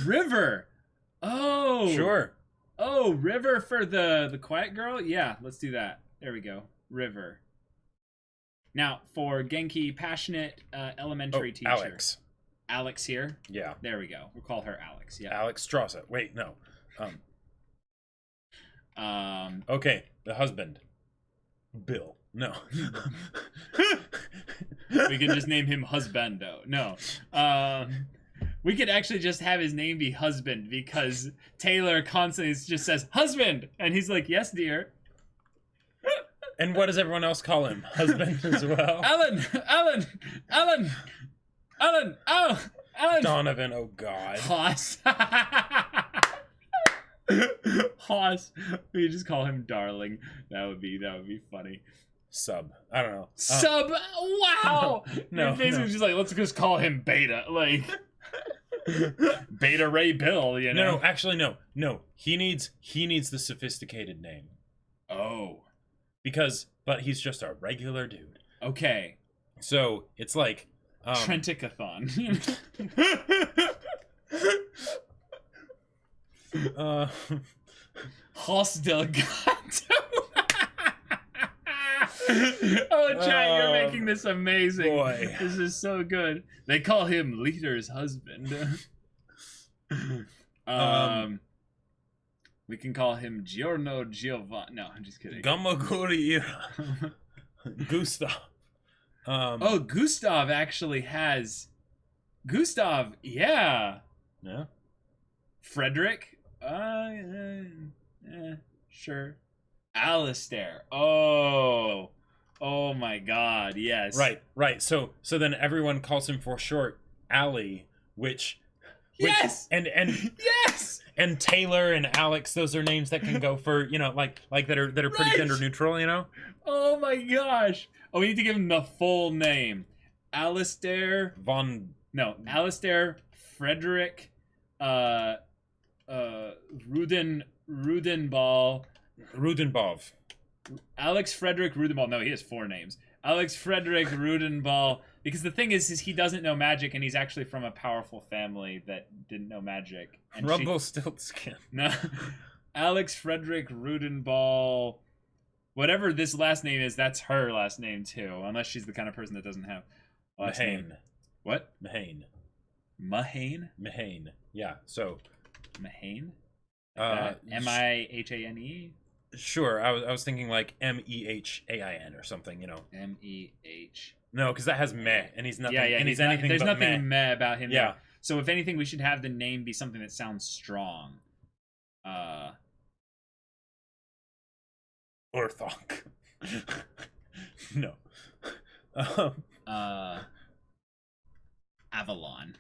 River. Oh. Sure. Oh, River for the quiet girl? Yeah, let's do that. There we go. River. Now, for Genki, passionate elementary teacher. Alex here? Yeah. There we go. We'll call her Alex. Yeah. Alex Strawsa. Wait, no. Okay, the husband. Bill. No. We could just name him Husbando. No. We could actually just have his name be Husband because Taylor constantly just says, husband! And he's like, yes, dear. And what does everyone else call him? Husband as well? Alan! Oh! Alan! Donovan, oh God. Hoss. Hoss. We could just call him Darling. That would be funny. Sub. I don't know. Sub! Wow! No. Basically just like, let's just call him Beta. Like... Beta Ray Bill, No, actually, no. He needs the sophisticated name. Oh. But he's just a regular dude. Okay. So it's like Trenticathon. Haus del Gato. Oh, chat, you're making this amazing. Boy. This is so good. They call him Leader's husband. We can call him Giorno Giovanni. No, I'm just kidding. Gamaguri Gustav. Oh, Gustav actually has... Gustav, yeah. Yeah? Frederick? Sure. Alistair. Oh my god, yes. Right. So then everyone calls him for short Ali, which yes! And yes! And Taylor and Alex, those are names that can go for, like that are pretty Right! gender neutral, Oh my gosh. Oh, we need to give him the full name. Alistair Alistair Frederick Rudenball. Alex Frederick Rudenball. No, he has 4 names. Alex Frederick Rudenball. Because the thing is he doesn't know magic, and he's actually from a powerful family that didn't know magic. And Rumpelstiltskin. No. Alex Frederick Rudenball. Whatever this last name is, that's her last name too. Unless she's the kind of person that doesn't have last name. What? Mahane. Yeah. So. Mahane. Mahane. Sure. I was thinking like Mehain or something. Meh. No, because that has meh, and he's nothing. Yeah. And he's not, anything. There's but nothing meh about him. Yeah. So if anything, we should have the name be something that sounds strong. Orthok. No. Avalon.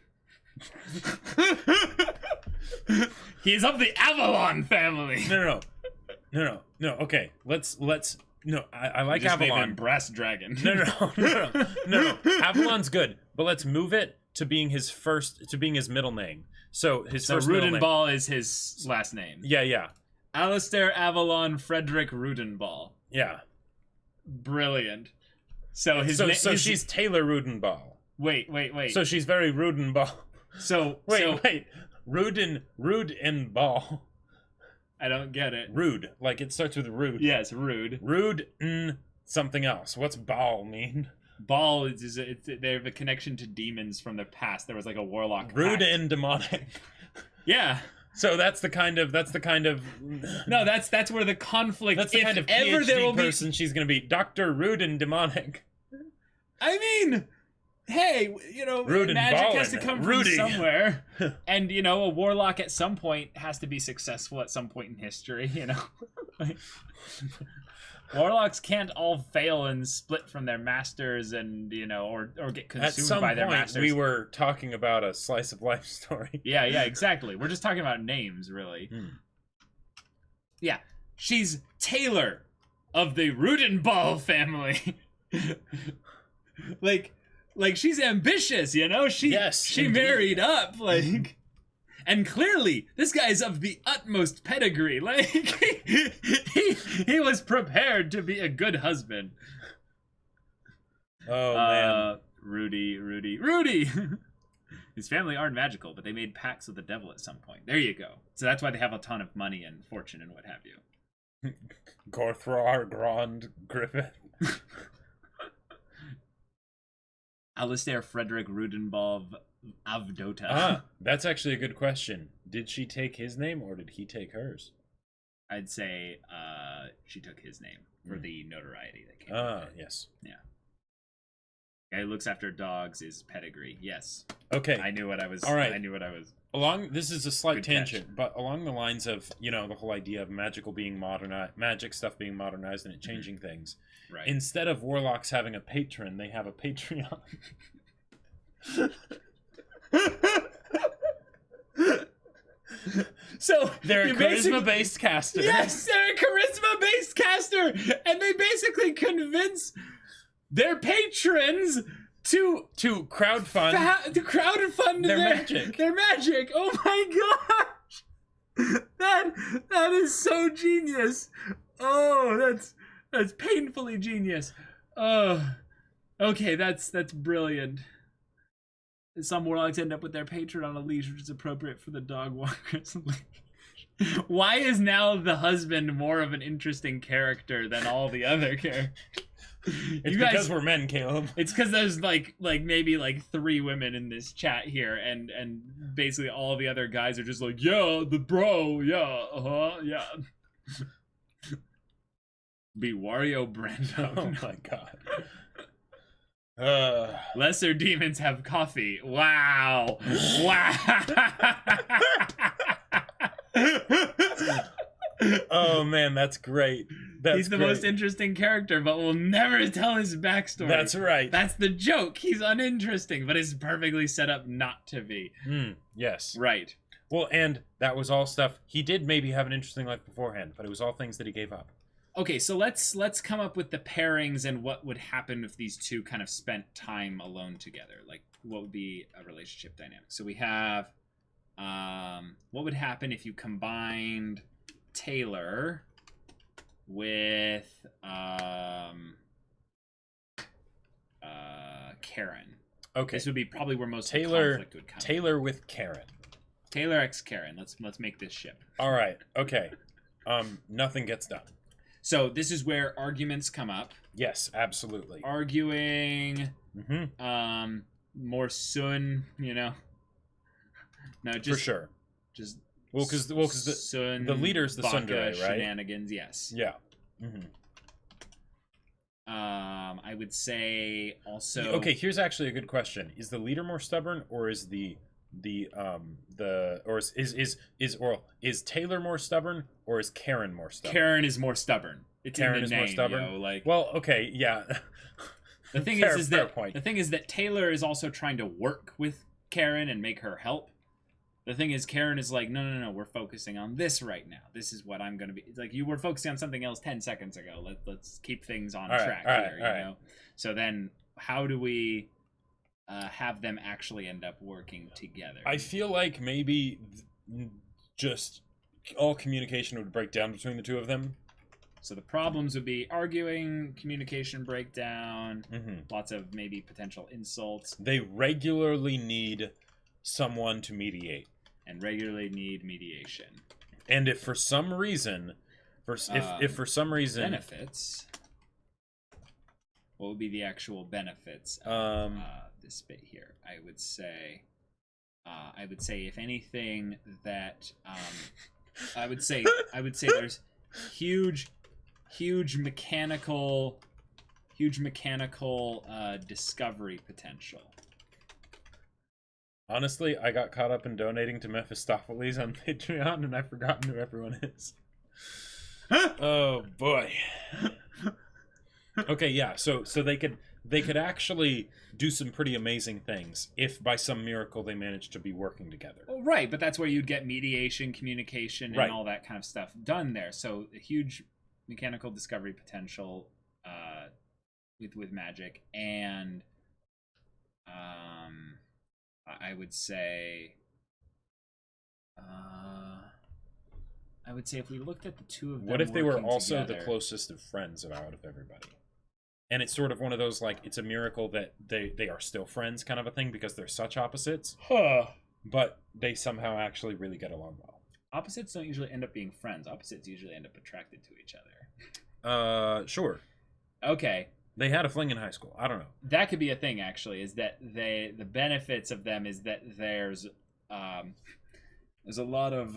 He's of the Avalon family. No. Okay, let's. No, I like just Avalon. Made him Brass Dragon. No. Avalon's good, but let's move it to being his middle name. So first middle name. Rudenball is his last name. Yeah. Alistair Avalon Frederick Rudenball. Yeah. Brilliant. So she's Taylor Rudenball. Wait. So she's very Rudenball. Wait. Rudenball. I don't get it. Rude. Like it starts with rude. Yes, rude. Rude something else. What's ball mean? Ball they have a connection to demons from their past. There was like a warlock. Rude and demonic. Yeah. So that's the kind of No, that's where the conflict. That's the kind of PhD there will person she's gonna be. Dr. Rude and demonic. I mean, hey, Rude magic has to come from somewhere, and a warlock at some point has to be successful at some point in history. Warlocks can't all fail and split from their masters, and or get consumed by their masters. We were talking about a slice of life story. Yeah, exactly. We're just talking about names, really. Yeah, she's Taylor of the Rudenball family. like she's ambitious, She married up, and clearly this guy's of the utmost pedigree. He was prepared to be a good husband. Oh man, Rudy. His family aren't magical, but they made pacts with the devil at some point. There you go. So that's why they have a ton of money and fortune and what have you. Gorthrar Grand Griffith. Alistair Frederick Rudenball Avdota. That's actually a good question. Did she take his name or did he take hers? I'd say she took his name for the notoriety that came with it. Yes. Yeah. Guy who looks after dogs is pedigree. Yes. Okay. I knew what I was. All right. I knew what I was. This is a slight tangent, but along the lines of the whole idea of magic stuff being modernized and it changing things. Right. Instead of warlocks having a patron, they have a Patreon. So they're a charisma-based caster. Yes, they're a charisma-based caster, and they basically convince their patrons to crowdfund their magic. Their magic. Oh my gosh, that is so genius. Oh, that's painfully genius. Oh, okay, that's brilliant. some warlocks end up with their patron on a leash, which is appropriate for the dog walker's leash. Why is now the husband more of an interesting character than all the other characters? It's because we're men, Caleb. It's because there's like maybe like 3 women in this chat here, and basically all the other guys are just like, yeah, the bro, yeah, yeah. Be Wario Brando. Oh my god. Lesser demons have coffee. Wow. Wow. Oh man, that's great. He's the most interesting character, but we'll never tell his backstory. That's right. That's the joke. He's uninteresting, but is perfectly set up not to be. Yes. Right. Well, and that was all stuff. He did maybe have an interesting life beforehand, but it was all things that he gave up. Okay, so let's come up with the pairings and what would happen if these two kind of spent time alone together. Like, what would be a relationship dynamic? So we have, what would happen if you combined Taylor with Karen? Okay, this would be probably where most of the conflict would come. Taylor with Karen. Taylor x Karen. Let's make this ship. All right. Okay. Nothing gets done. So this is where arguments come up. Yes, absolutely. Arguing. More Sun, you know. No, just for sure. Just because the leader's the Tsundere, right? Shenanigans, yes. Yeah. I would say also. Okay, here's actually a good question: is the leader more stubborn, or is is Taylor more stubborn, or is Karen more stubborn? Karen is more stubborn. Karen is more stubborn. Well, okay, yeah. The thing is that Taylor is also trying to work with Karen and make her help. The thing is, Karen is like, no, we're focusing on this right now. This is what I'm going to be. It's like, you were focusing on something else 10 seconds ago. Let's keep things on track here, you know? So then, how do we have them actually end up working together? I feel like maybe just all communication would break down between the two of them. So the problems would be arguing, communication breakdown, lots of maybe potential insults. They regularly need someone to mediate. And regularly need mediation. And if for some reason, if for some reason benefits, what would be the actual benefits of this bit here? I would say if anything that I would say there's huge mechanical discovery potential. Honestly, I got caught up in donating to Mephistopheles on Patreon, and I've forgotten who everyone is. Oh boy. Okay, yeah. So they could actually do some pretty amazing things if by some miracle they managed to be working together. Well, right, but that's where you'd get mediation, communication, and all that kind of stuff done there. So a huge mechanical discovery potential with magic, and I would say if we looked at the two of them, what if they were also together, the closest of friends out of everybody? And it's sort of one of those, like, it's a miracle that they are still friends kind of a thing because they're such opposites. But they somehow actually really get along well. Opposites don't usually end up being friends. Opposites usually end up attracted to each other. Sure. Okay. They had a fling in high school. I don't know. That could be a thing, actually, is that the benefits of them is that there's a lot of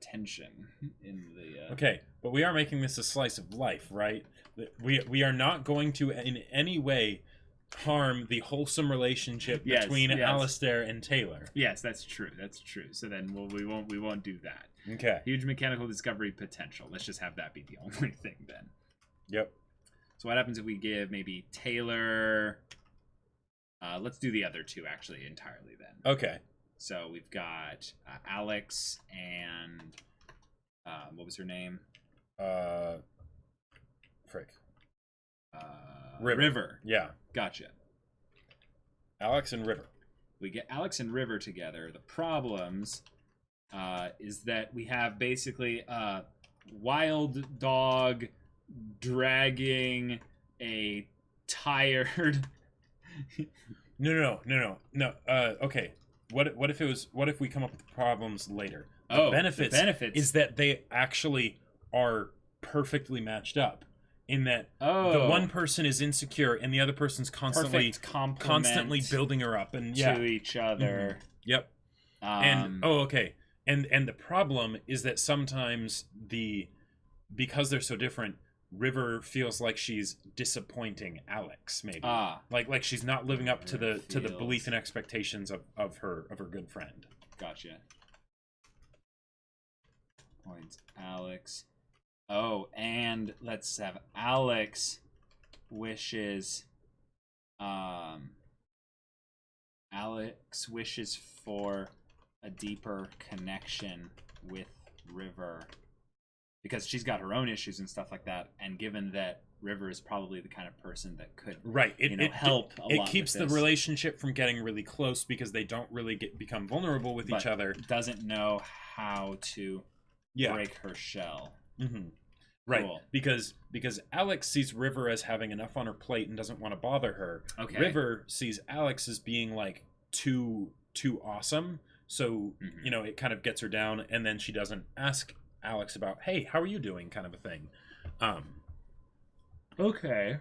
tension in the Okay, but we are making this a slice of life, right? We are not going to in any way harm the wholesome relationship between Alistair and Taylor. Yes, that's true. So then we won't do that. Okay. Huge mechanical discovery potential. Let's just have that be the only thing then. Yep. So what happens if we give maybe Taylor... let's do the other two, actually, entirely then. Okay. So we've got Alex and... what was her name? Frick. River. Yeah. Gotcha. Alex and River. We get Alex and River together. The problems is that we have basically a wild dog dragging a tired No. Okay. What if it was? What if we come up with problems later? The benefits is that they actually are perfectly matched up. In that the one person is insecure and the other person's constantly building her up and to each other. Mm-hmm. Yep. And okay. And the problem is that sometimes because they're so different, River feels like she's disappointing Alex, maybe. Like she's not living up to the belief and expectations of her good friend. Gotcha. Points Alex. Oh, and let's have Alex wishes for a deeper connection with River because she's got her own issues and stuff like that, and given that River is probably the kind of person that could help a lot. It keeps the relationship from getting really close because they don't really become vulnerable with each other. Doesn't know how to break her shell. Mm-hmm. Right, cool. because Alex sees River as having enough on her plate and doesn't want to bother her. Okay. River sees Alex as being like too awesome, so it kind of gets her down, and then she doesn't ask Alex about, hey, how are you doing, kind of a thing. Okay.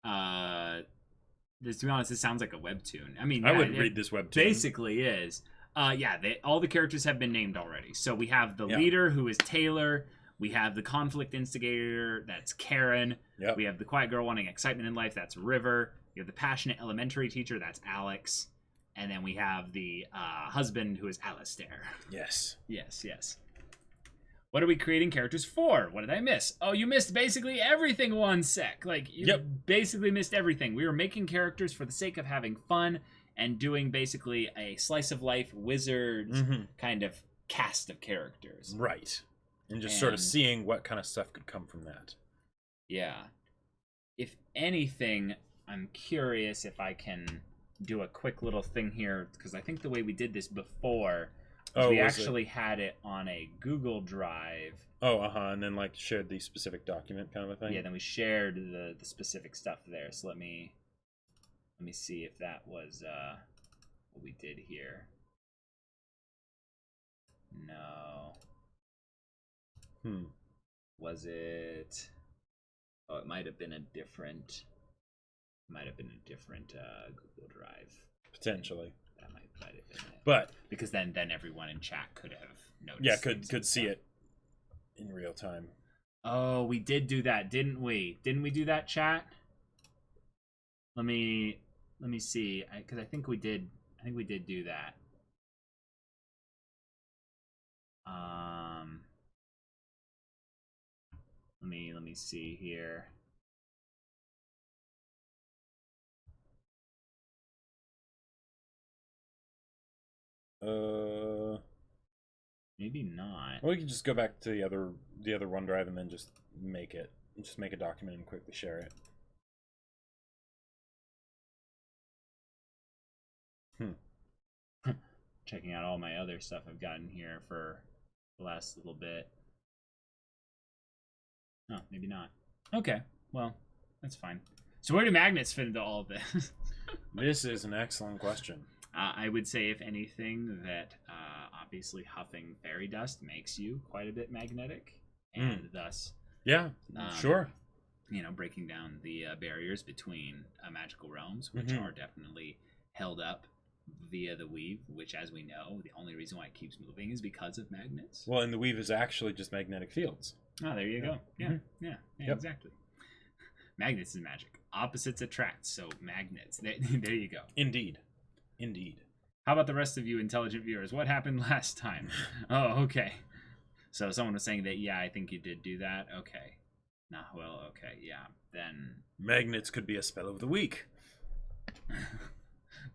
To be honest, this sounds like a webtoon. I mean, I would read this webtoon. Basically is. All the characters have been named already. So we have the leader, who is Taylor. We have the conflict instigator, that's Karen. Yep. We have the quiet girl wanting excitement in life, that's River. We have the passionate elementary teacher, that's Alex. And then we have the husband, who is Alistair. Yes. Yes. What are we creating characters for? What did I miss? Oh, you missed basically everything, one sec. Like, you basically missed everything. We were making characters for the sake of having fun and doing basically a slice of life wizards kind of cast of characters. Right. And just sort of seeing what kind of stuff could come from that. Yeah. If anything, I'm curious if I can do a quick little thing here, because I think the way we did this before we actually had it on a Google Drive. And then like shared the specific document kind of a thing. Yeah, then we shared the specific stuff there. So let me see if that was what we did here. No. Was it? Oh, it might have been a different. Google Drive. Potentially. That might have been it. But because then everyone in chat could have noticed. Yeah, could see it in real time. Oh, we did do that, didn't we? Didn't we do that, chat? Let me see, because I think we did. I think we did do that. Let me see here. Maybe not. Well, we can just go back to the other OneDrive and then just make a document and quickly share it. Checking out all my other stuff I've gotten here for the last little bit. Oh, maybe not. Okay, well, that's fine. So where do magnets fit into all of this? This is an excellent question. I would say, if anything, that obviously huffing fairy dust makes you quite a bit magnetic, and thus, sure, breaking down the barriers between magical realms, which are definitely held up via the weave, which, as we know, the only reason why it keeps moving is because of magnets. Well, and the weave is actually just magnetic fields. Oh, there you go. Yeah, exactly. Magnets is magic. Opposites attract, so magnets. There you go. Indeed. How about the rest of you intelligent viewers? What happened last time? Oh, okay. So someone was saying that, I think you did do that. Okay. Okay, yeah. Then magnets could be a spell of the week.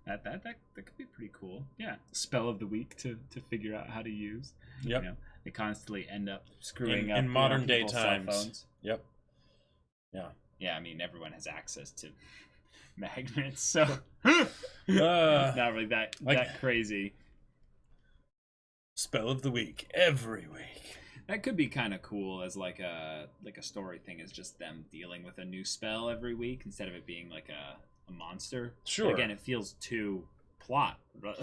that could be pretty cool. Yeah. Spell of the week to figure out how to use. Yep. They constantly end up screwing up in modern day times. Cell phones. Yep. Yeah. Yeah, I mean, everyone has access to magnets, so not really that crazy. Spell of the week every week. That could be kind of cool as like a story thing, is just them dealing with a new spell every week instead of it being like a monster. Sure. But again, it feels too plot.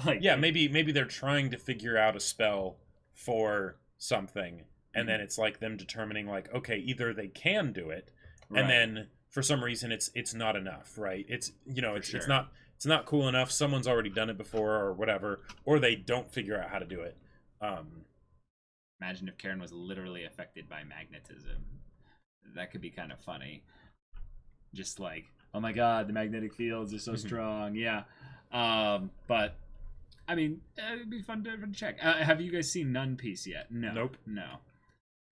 Like, yeah, maybe they're trying to figure out a spell for something, and then it's like them determining like, okay, either they can do it, and then for some reason it's not enough, right? It's it's not cool enough. Someone's already done it before or whatever, or they don't figure out how to do it. Imagine if Karen was literally affected by magnetism. That could be kind of funny. Just like, oh my god, the magnetic fields are so strong. Yeah. But I mean, it'd be fun to check. Have you guys seen Nun Piece yet? No. Nope. No.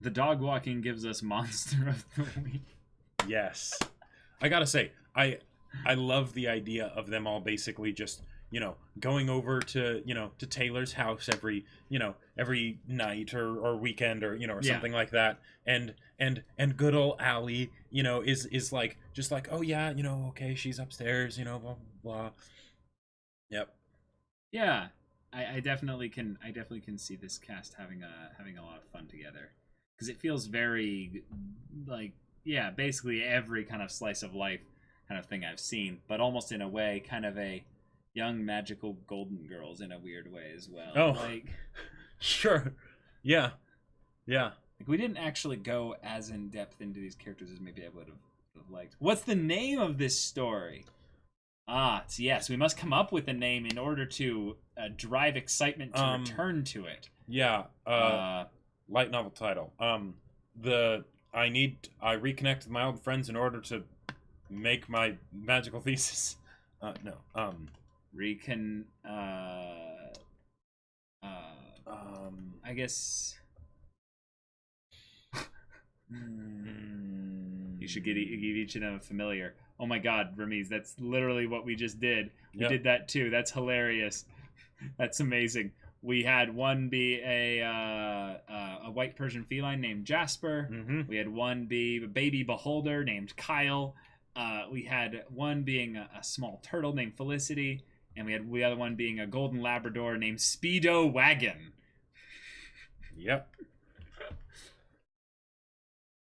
The dog walking gives us Monster of the Week. Yes. I gotta say, I love the idea of them all basically just, going over to, to Taylor's house every night or weekend or, or something like that. And good old Allie, is like, just like, oh yeah, okay, she's upstairs, blah, blah, blah. Yep. Yeah. I definitely can see this cast having a lot of fun together. Because it feels very like, yeah, basically every kind of slice of life kind of thing I've seen, but almost in a way kind of a young magical Golden Girls in a weird way as well. Oh, like, sure. Yeah. Like, we didn't actually go as in depth into these characters as maybe I would have liked. What's the name of this story? Yes, we must come up with a name in order to drive excitement to return to it. Yeah. Light novel title. I reconnect with my old friends in order to make my magical thesis. No. I guess you should give each of them a familiar. Oh my god, Ramiz, that's literally what we just did. We did that too. That's hilarious. That's amazing. We had one be a white Persian feline named Jasper. Mm-hmm. We had one be a baby beholder named Kyle. We had one being a small turtle named Felicity. And we had the other one being a golden Labrador named Speedo Wagon. Yep.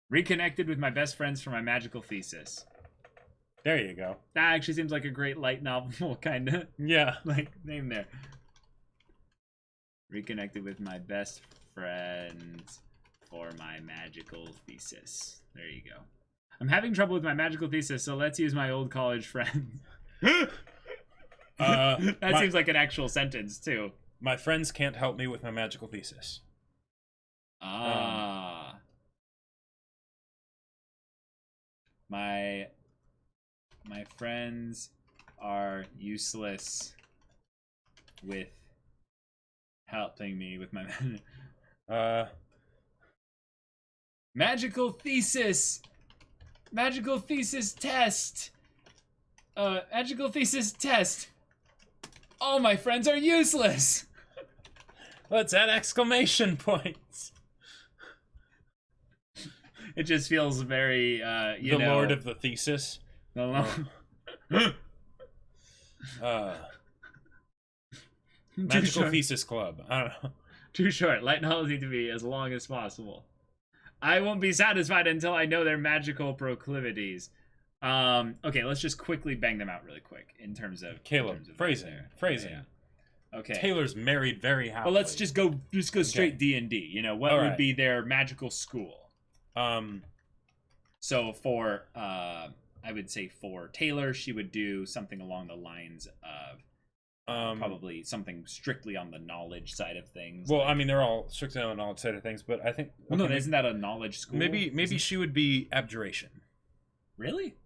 Reconnected with my best friends for my magical thesis. There you go. That actually seems like a great light novel kind of like name there. Reconnected with my best friends for my magical thesis. There you go. I'm having trouble with my magical thesis, so let's use my old college friends. That seems like an actual sentence too. My friends can't help me with my magical thesis. My friends are useless with helping me with my magical thesis test. Magical thesis test. All my friends are useless. Let's add exclamation points. It just feels very, the Lord of the Thesis. Magical Thesis Club. I don't know. Too short. Light novels need to be as long as possible. I won't be satisfied until I know their magical proclivities. Okay, let's just quickly bang them out really quick in terms of phrasing. Yeah. Okay. Taylor's married very happily. Well, let's just go straight D&D. What would be their magical school? So for I would say for Taylor, she would do something along the lines of probably something strictly on the knowledge side of things. Well, I mean, they're all strictly on the knowledge side of things, but I think isn't that a knowledge school? Maybe she would be abjuration. Really?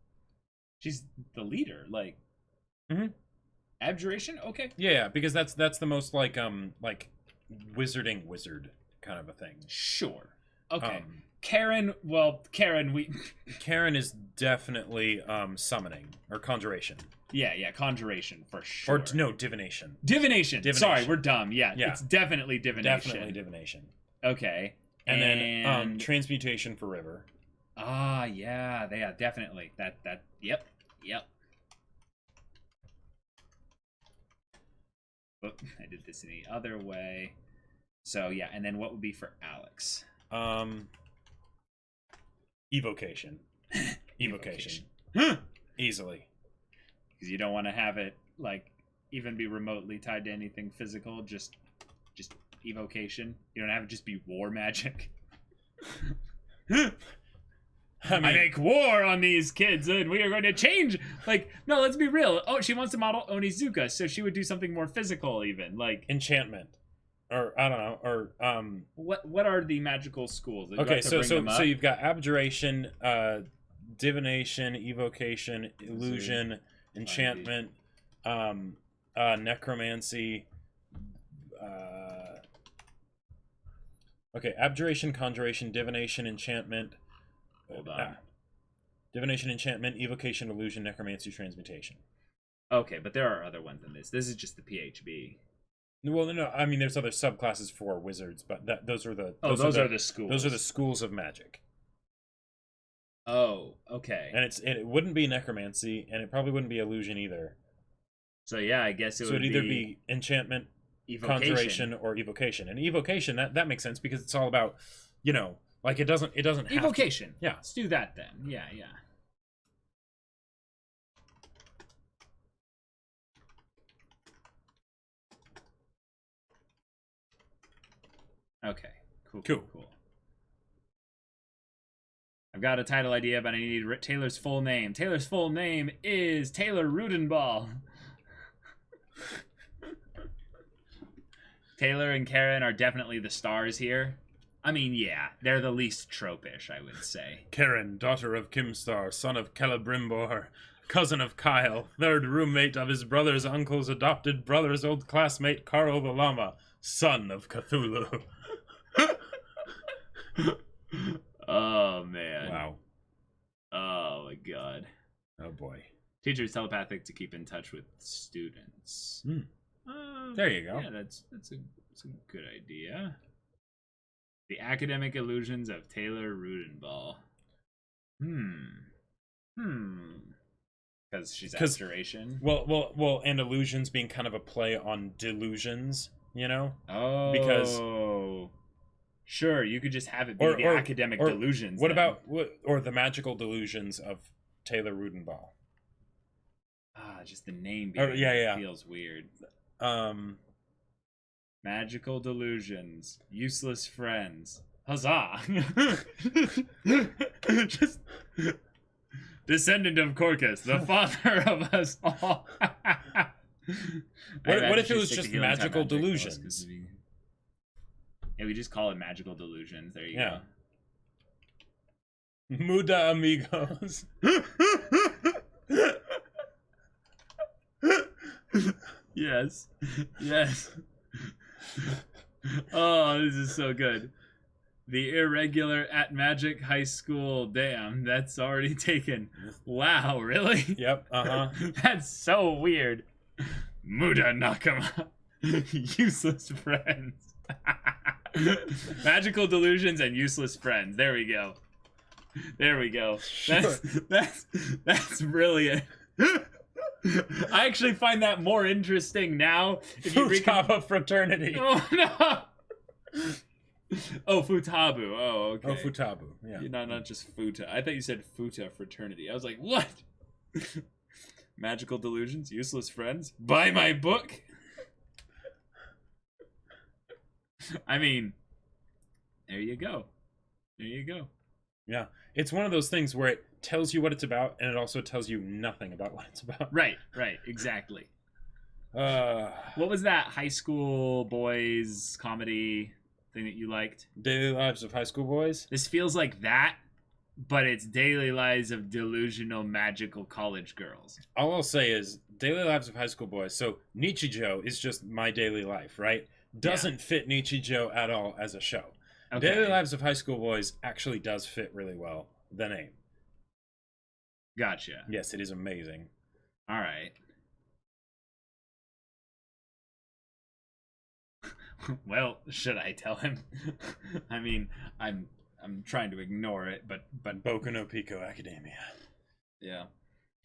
She's the leader, like. Mm-hmm. Abjuration? Okay. Yeah, because that's the most like wizarding wizard kind of a thing. Sure. Okay. Karen is definitely summoning or conjuration. Yeah, conjuration for sure. Or no, divination. Divination. Sorry, we're dumb. Yeah, it's definitely divination. Definitely divination. Okay. And then transmutation for River. Yeah, definitely. Yep. Oh, I did this in the other way. So, yeah, and then what would be for Alex? Evocation. Evocation. Easily. Because you don't want to have it like even be remotely tied to anything physical. Just evocation. You don't have it just be war magic. I make war on these kids, and we are going to change. Like, no, let's be real. Oh, she wants to model Onizuka, so she would do something more physical, even like enchantment, or I don't know, or What are the magical schools? Okay, so you've got abjuration, divination, evocation, illusion, enchantment, necromancy. Okay, abjuration, conjuration, divination, enchantment. Hold on. Divination, enchantment, evocation, illusion, necromancy, transmutation. Okay, but there are other ones in this. This is just the PHB. Well, no, I mean there's other subclasses for wizards, but those are the those are the schools. Those are the schools of magic. Oh, okay. And it wouldn't be necromancy, and it probably wouldn't be illusion either. So yeah, I guess it would either be enchantment, conjuration, or evocation. And evocation that makes sense because it's all about, like it doesn't have evocation. Yeah, let's do that then. Yeah. Okay, cool. I've got a title idea, but I need Taylor's full name. Taylor's full name is Taylor Rudenball. Taylor and Karen are definitely the stars here. I mean, yeah, they're the least tropish, I would say. Karen, daughter of Kimstar, son of Celebrimbor, cousin of Kyle, third roommate of his brother's uncle's adopted brother's old classmate Carl the Llama, son of Cthulhu. Oh, man. Wow. Oh, my God. Oh, boy. Teacher is telepathic to keep in touch with students. There you go. Yeah, that's a good idea. The academic illusions of Taylor Rudenball. Because she's abjuration. Well, and illusions being kind of a play on delusions, Oh. Because sure, you could just have it be the academic delusions. What about the magical delusions of Taylor Rudenball? Just the name feels weird. Magical delusions, useless friends. Huzzah! Just descendant of Corcus, the father of us all. What if it was just magical delusions? Yeah, we just call it magical delusions. There you go. Muda amigos. Yes. Oh, this is so good. The irregular at Magic High School. Damn, that's already taken. Wow, really? Yep, That's so weird. Muda Nakama. Useless friends. Magical delusions and useless friends. There we go. Sure. That's brilliant. I actually find that more interesting now. Futaba fraternity. Oh no. Oh, Futabu. Oh, okay. Oh, Futabu. Yeah. Not just Futa. I thought you said Futa fraternity. I was like, what? Magical delusions, useless friends. Buy my book. I mean, there you go. Yeah, it's one of those things where it tells you what it's about, and it also tells you nothing about what it's about. Right, exactly. What was that high school boys comedy thing that you liked? Daily Lives of High School Boys? This feels like that, but it's Daily Lives of Delusional Magical College Girls. All I'll say is Daily Lives of High School Boys. So Nichijou is just my daily life, right? Doesn't fit Nichijou at all as a show. Okay. Daily Lives of High School Boys actually does fit really well. The name. Gotcha. Yes, it is amazing. All right. Well, should I tell him? I mean, I'm trying to ignore it, but Boku no Pico Academia. Yeah.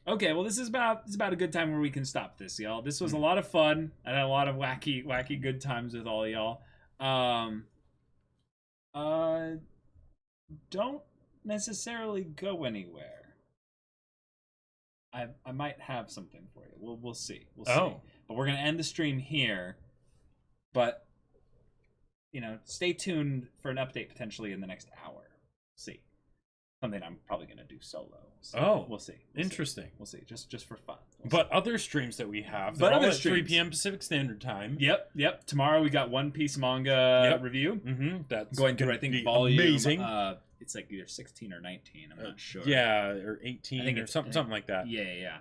Okay, well, this is about a good time where we can stop this, y'all. This was a lot of fun. I had a lot of wacky good times with all y'all. don't necessarily go anywhere. I might have something for you. We'll see. We'll see. Oh. But we're gonna end the stream here. But stay tuned for an update potentially in the next hour. See. Something I'm probably gonna do solo. So we'll see. Interesting. We'll see. Just for fun. But other streams that we have, But they're all other at 3 streams. p.m. Pacific Standard Time. Yep. Tomorrow we got One Piece manga review. Mm-hmm. That's Going through, I think, volume. amazing. It's like either 16 or 19. I'm not sure. Yeah, or 18 I think or something like that. Yeah.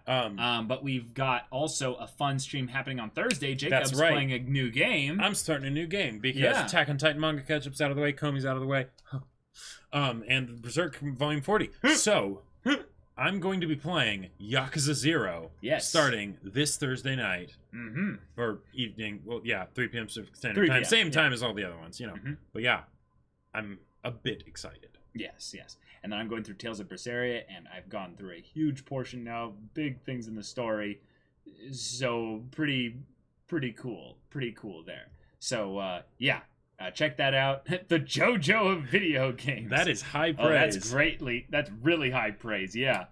But we've got also a fun stream happening on Thursday. Jacob's That's right. playing a new game. I'm starting a new game because Yeah. Attack on Titan manga catch-up's out of the way, Komi's out of the way, and Berserk Volume 40. So I'm going to be playing Yakuza 0 starting this Thursday night. Mm-hmm. Or evening. Well, yeah, 3 p.m. Pacific 3 Standard Time. p.m., Same time as all the other ones, Mhm. But yeah, I'm a bit excited. Yes. And then I'm going through Tales of Berseria, and I've gone through a huge portion now. Big things in the story. So pretty cool. Pretty cool there. So, check that out. The JoJo of video games. That is high praise. That's really high praise. Yeah.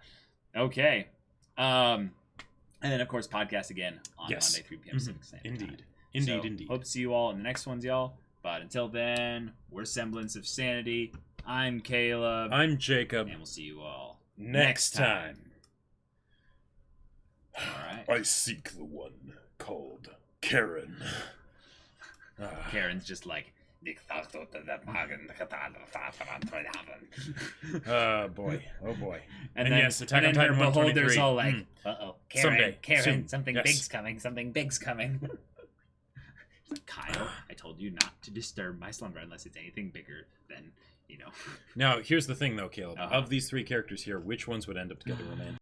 Okay. And then of course podcast again on Monday 3 p.m. Pacific Standard Time. Indeed. Hope to see you all in the next ones, y'all. But until then, we're Semblance of Sanity. I'm Caleb. I'm Jacob. And we'll see you all next time. All right. I seek the one called Karen. Karen's just like. Oh boy. And then, yes, Attack on and then Titan her beholders 123. all like, uh-oh, Karen, Someday, Karen, soon. something Yes. big's coming, something big's coming. She's like, Kyle, I told you not to disturb my slumber unless it's anything bigger than, Now, here's the thing though, Caleb. Uh-huh. Of these three characters here, which ones would end up together, man?